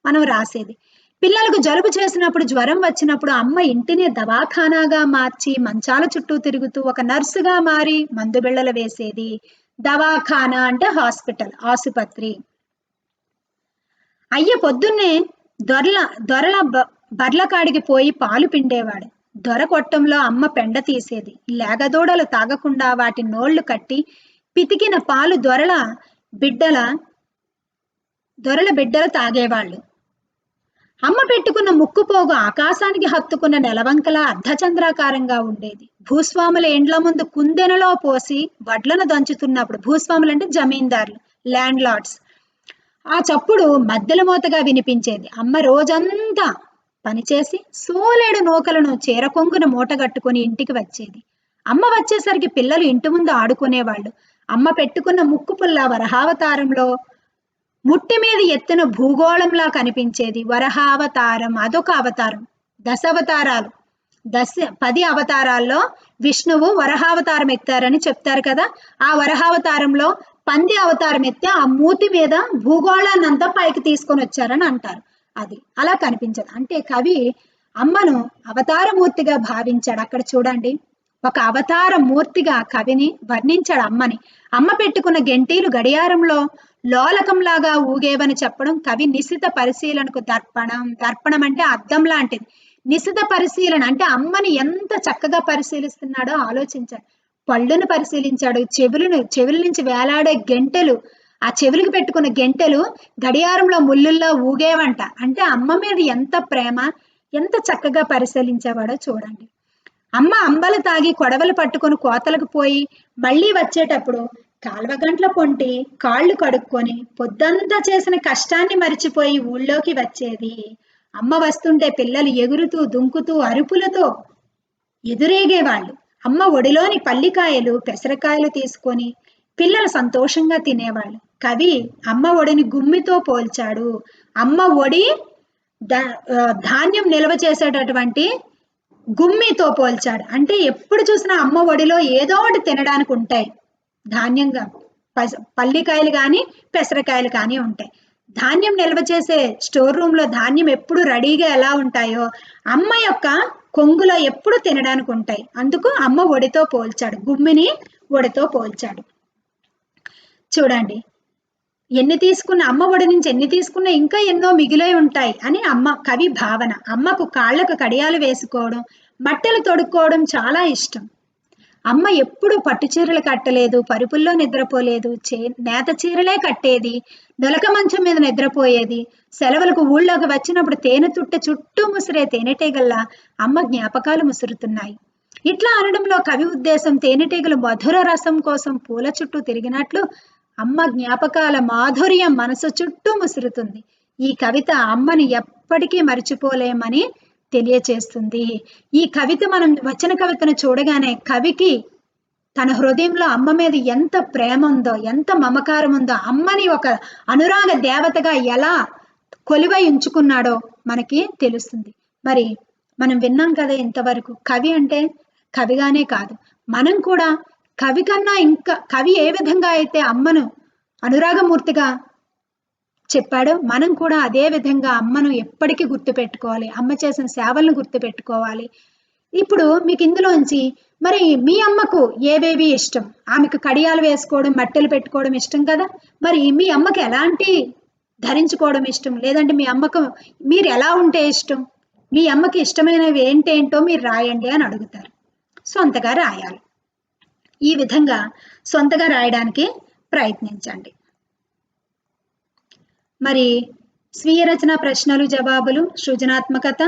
మనం రాసేది. పిల్లలకు జలుబు చేసినప్పుడు, జ్వరం వచ్చినప్పుడు అమ్మ ఇంటిని దవాఖానాగా మార్చి మంచాల చుట్టూ తిరుగుతూ ఒక నర్సుగా మారి మందు బిళ్ళలు వేసేది. దవాఖానా అంటే హాస్పిటల్, ఆసుపత్రి. అయ్య పొద్దున్నే దొరల బర్ల కాడికి పోయి పాలు పిండేవాడు. దొర కొట్టంలో అమ్మ పెండ తీసేది. లేగదూడలు తాగకుండా వాటి నోళ్లు కట్టి పితికిన పాలు దొరల బిడ్డలు తాగేవాళ్ళు. అమ్మ పెట్టుకున్న ముక్కుపోగు ఆకాశానికి హత్తుకున్న నెలవంకలా అర్ధచంద్రాకారంగా ఉండేది. భూస్వాముల ఇండ్ల ముందు కుందెనలో పోసి వడ్లను దంచుతున్నప్పుడు, భూస్వాములు అంటే జమీందారులు, ల్యాండ్ లార్డ్స్, ఆ చప్పుడు మద్దెల మోతగా వినిపించేది. అమ్మ రోజంతా పనిచేసి సోలేడు నూకలను చీర కొంగున మూటగట్టుకుని ఇంటికి వచ్చేది. అమ్మ వచ్చేసరికి పిల్లలు ఇంటి ముందు ఆడుకునేవాళ్ళు. అమ్మ పెట్టుకున్న ముక్కు పుల్ల వరహావతారంలో ముట్టి మీద ఎత్తున భూగోళంలా కనిపించేది. వరహావతారం అదొక అవతారం. 10 అవతారాల్లో విష్ణువు వరహావతారం ఎత్తారని చెప్తారు కదా. ఆ వరహావతారంలో పంది అవతారం ఎత్తే ఆ మూతి మీద భూగోళాన్నంతా పైకి తీసుకొని వచ్చారని అంటారు. అది అలా కనిపించదు. అంటే కవి అమ్మను అవతారమూర్తిగా భావించాడు. అక్కడ చూడండి, ఒక అవతార మూర్తిగా కవిని వర్ణించాడు అమ్మని. అమ్మ పెట్టుకున్న గెంటీలు గడియారంలో లోలకంలాగా ఊగేవని చెప్పడం కవి నిశిత పరిశీలనకు దర్పణం అంటే అద్దం లాంటిది. నిశిత పరిశీలన అంటే అమ్మని ఎంత చక్కగా పరిశీలిస్తున్నాడో ఆలోచించాడు. పళ్ళును పరిశీలించాడు, చెవుల నుంచి వేలాడే గెంటెలు, ఆ చెవులకు పెట్టుకున్న గెంటెలు గడియారంలో ముళ్ళుల్లో ఊగేవంట. అంటే అమ్మ మీద ఎంత ప్రేమ, ఎంత చక్కగా పరిశీలించేవాడో చూడండి. అమ్మ అంబలు తాగి కొడవలు పట్టుకొని కోతలకు పోయి మళ్ళీ వచ్చేటప్పుడు కాల్వగంట్ల పొంటి కాళ్ళు కడుక్కొని పొద్దంతా చేసిన కష్టాన్ని మరిచిపోయి ఊళ్ళోకి వచ్చేది. అమ్మ వస్తుంటే పిల్లలు ఎగురుతూ దుంకుతూ అరుపులతో ఎదురేగేవాళ్ళు. అమ్మ ఒడిలోని పల్లికాయలు పెసరకాయలు తీసుకొని పిల్లలు సంతోషంగా తినేవాళ్ళు. కవి అమ్మ ఒడిని గుమ్మితో పోల్చాడు. అమ్మ ఒడి ధాన్యం నిల్వ చేసేటటువంటి గుమ్మితో పోల్చాడు. అంటే ఎప్పుడు చూసినా అమ్మ ఒడిలో ఏదో ఒకటి తినడానికి ఉంటాయి. ధాన్యంగా పల్లికాయలు కానీ పెసరకాయలు కానీ ఉంటాయి. ధాన్యం నిల్వ చేసే స్టోర్ రూమ్ లో ధాన్యం ఎప్పుడు రెడీగా ఎలా ఉంటాయో అమ్మ యొక్క కొంగులో ఎప్పుడు తినడానికి ఉంటాయి. అందుకు అమ్మ ఒడితో పోల్చాడు, గుమ్మిని ఒడితో పోల్చాడు. చూడండి, అమ్మ ఒడి నుంచి ఎన్ని తీసుకున్నా ఇంకా ఎన్నో మిగిలే ఉంటాయి అని కవి భావన. అమ్మకు కాళ్లకు కడియాలు వేసుకోవడం, బట్టలు తొడుక్కోవడం చాలా ఇష్టం. అమ్మ ఎప్పుడు పట్టు చీరలు కట్టలేదు, పరుపుల్లో నిద్రపోలేదు, నేత చీరలే కట్టేది, నొలక మంచం మీద నిద్రపోయేది. సెలవులకు ఊళ్ళోకి వచ్చినప్పుడు తేనె తుట్టె చుట్టూ ముసిరే తేనెటీగల్లా అమ్మ జ్ఞాపకాలు ముసురుతున్నాయి. ఇట్లా అనడంలో కవి ఉద్దేశం తేనెటీగలు మధుర రసం కోసం పూల చుట్టూ తిరిగినట్లు అమ్మ జ్ఞాపకాల మాధుర్యం మనసు చుట్టూ ముసురుతుంది. ఈ కవిత అమ్మని ఎప్పటికీ మర్చిపోలేమని తెలియచేస్తుంది. ఈ కవిత మనం వచన కవితను చూడగానే కవికి తన హృదయంలో అమ్మ మీద ఎంత ప్రేమ ఉందో, ఎంత మమకారం ఉందో, అమ్మని ఒక అనురాగ దేవతగా ఎలా కొలువై ఉంచుకున్నాడో మనకి తెలుస్తుంది. మరి మనం విన్నాం కదా ఇంతవరకు, కవి అంటే కవిగానే కాదు, మనం కూడా కవి కన్నా ఇంకా, కవి ఏ విధంగా అయితే అమ్మను అనురాగమూర్తిగా చెప్పాడో మనం కూడా అదే విధంగా అమ్మను ఎప్పటికీ గుర్తుపెట్టుకోవాలి, అమ్మ చేసిన సేవలను గుర్తుపెట్టుకోవాలి. ఇప్పుడు మీకు ఇందులోంచి మరి మీ అమ్మకు ఏవేవి ఇష్టం? ఆమెకు కడియాలు వేసుకోవడం, మట్టెలు పెట్టుకోవడం ఇష్టం కదా, మరి మీ అమ్మకి ఎలాంటి ధరించుకోవడం ఇష్టం, లేదంటే మీ అమ్మకు మీరు ఎలా ఉంటే ఇష్టం, మీ అమ్మకి ఇష్టమైనవి ఏంటేంటో మీరు రాయండి అని అడుగుతారు. సొంతగా రాయాలి. ఈ విధంగా సొంతగా రాయడానికి ప్రయత్నించండి. మరి స్వీయ రచన ప్రశ్నలు జవాబులు, సృజనాత్మకత,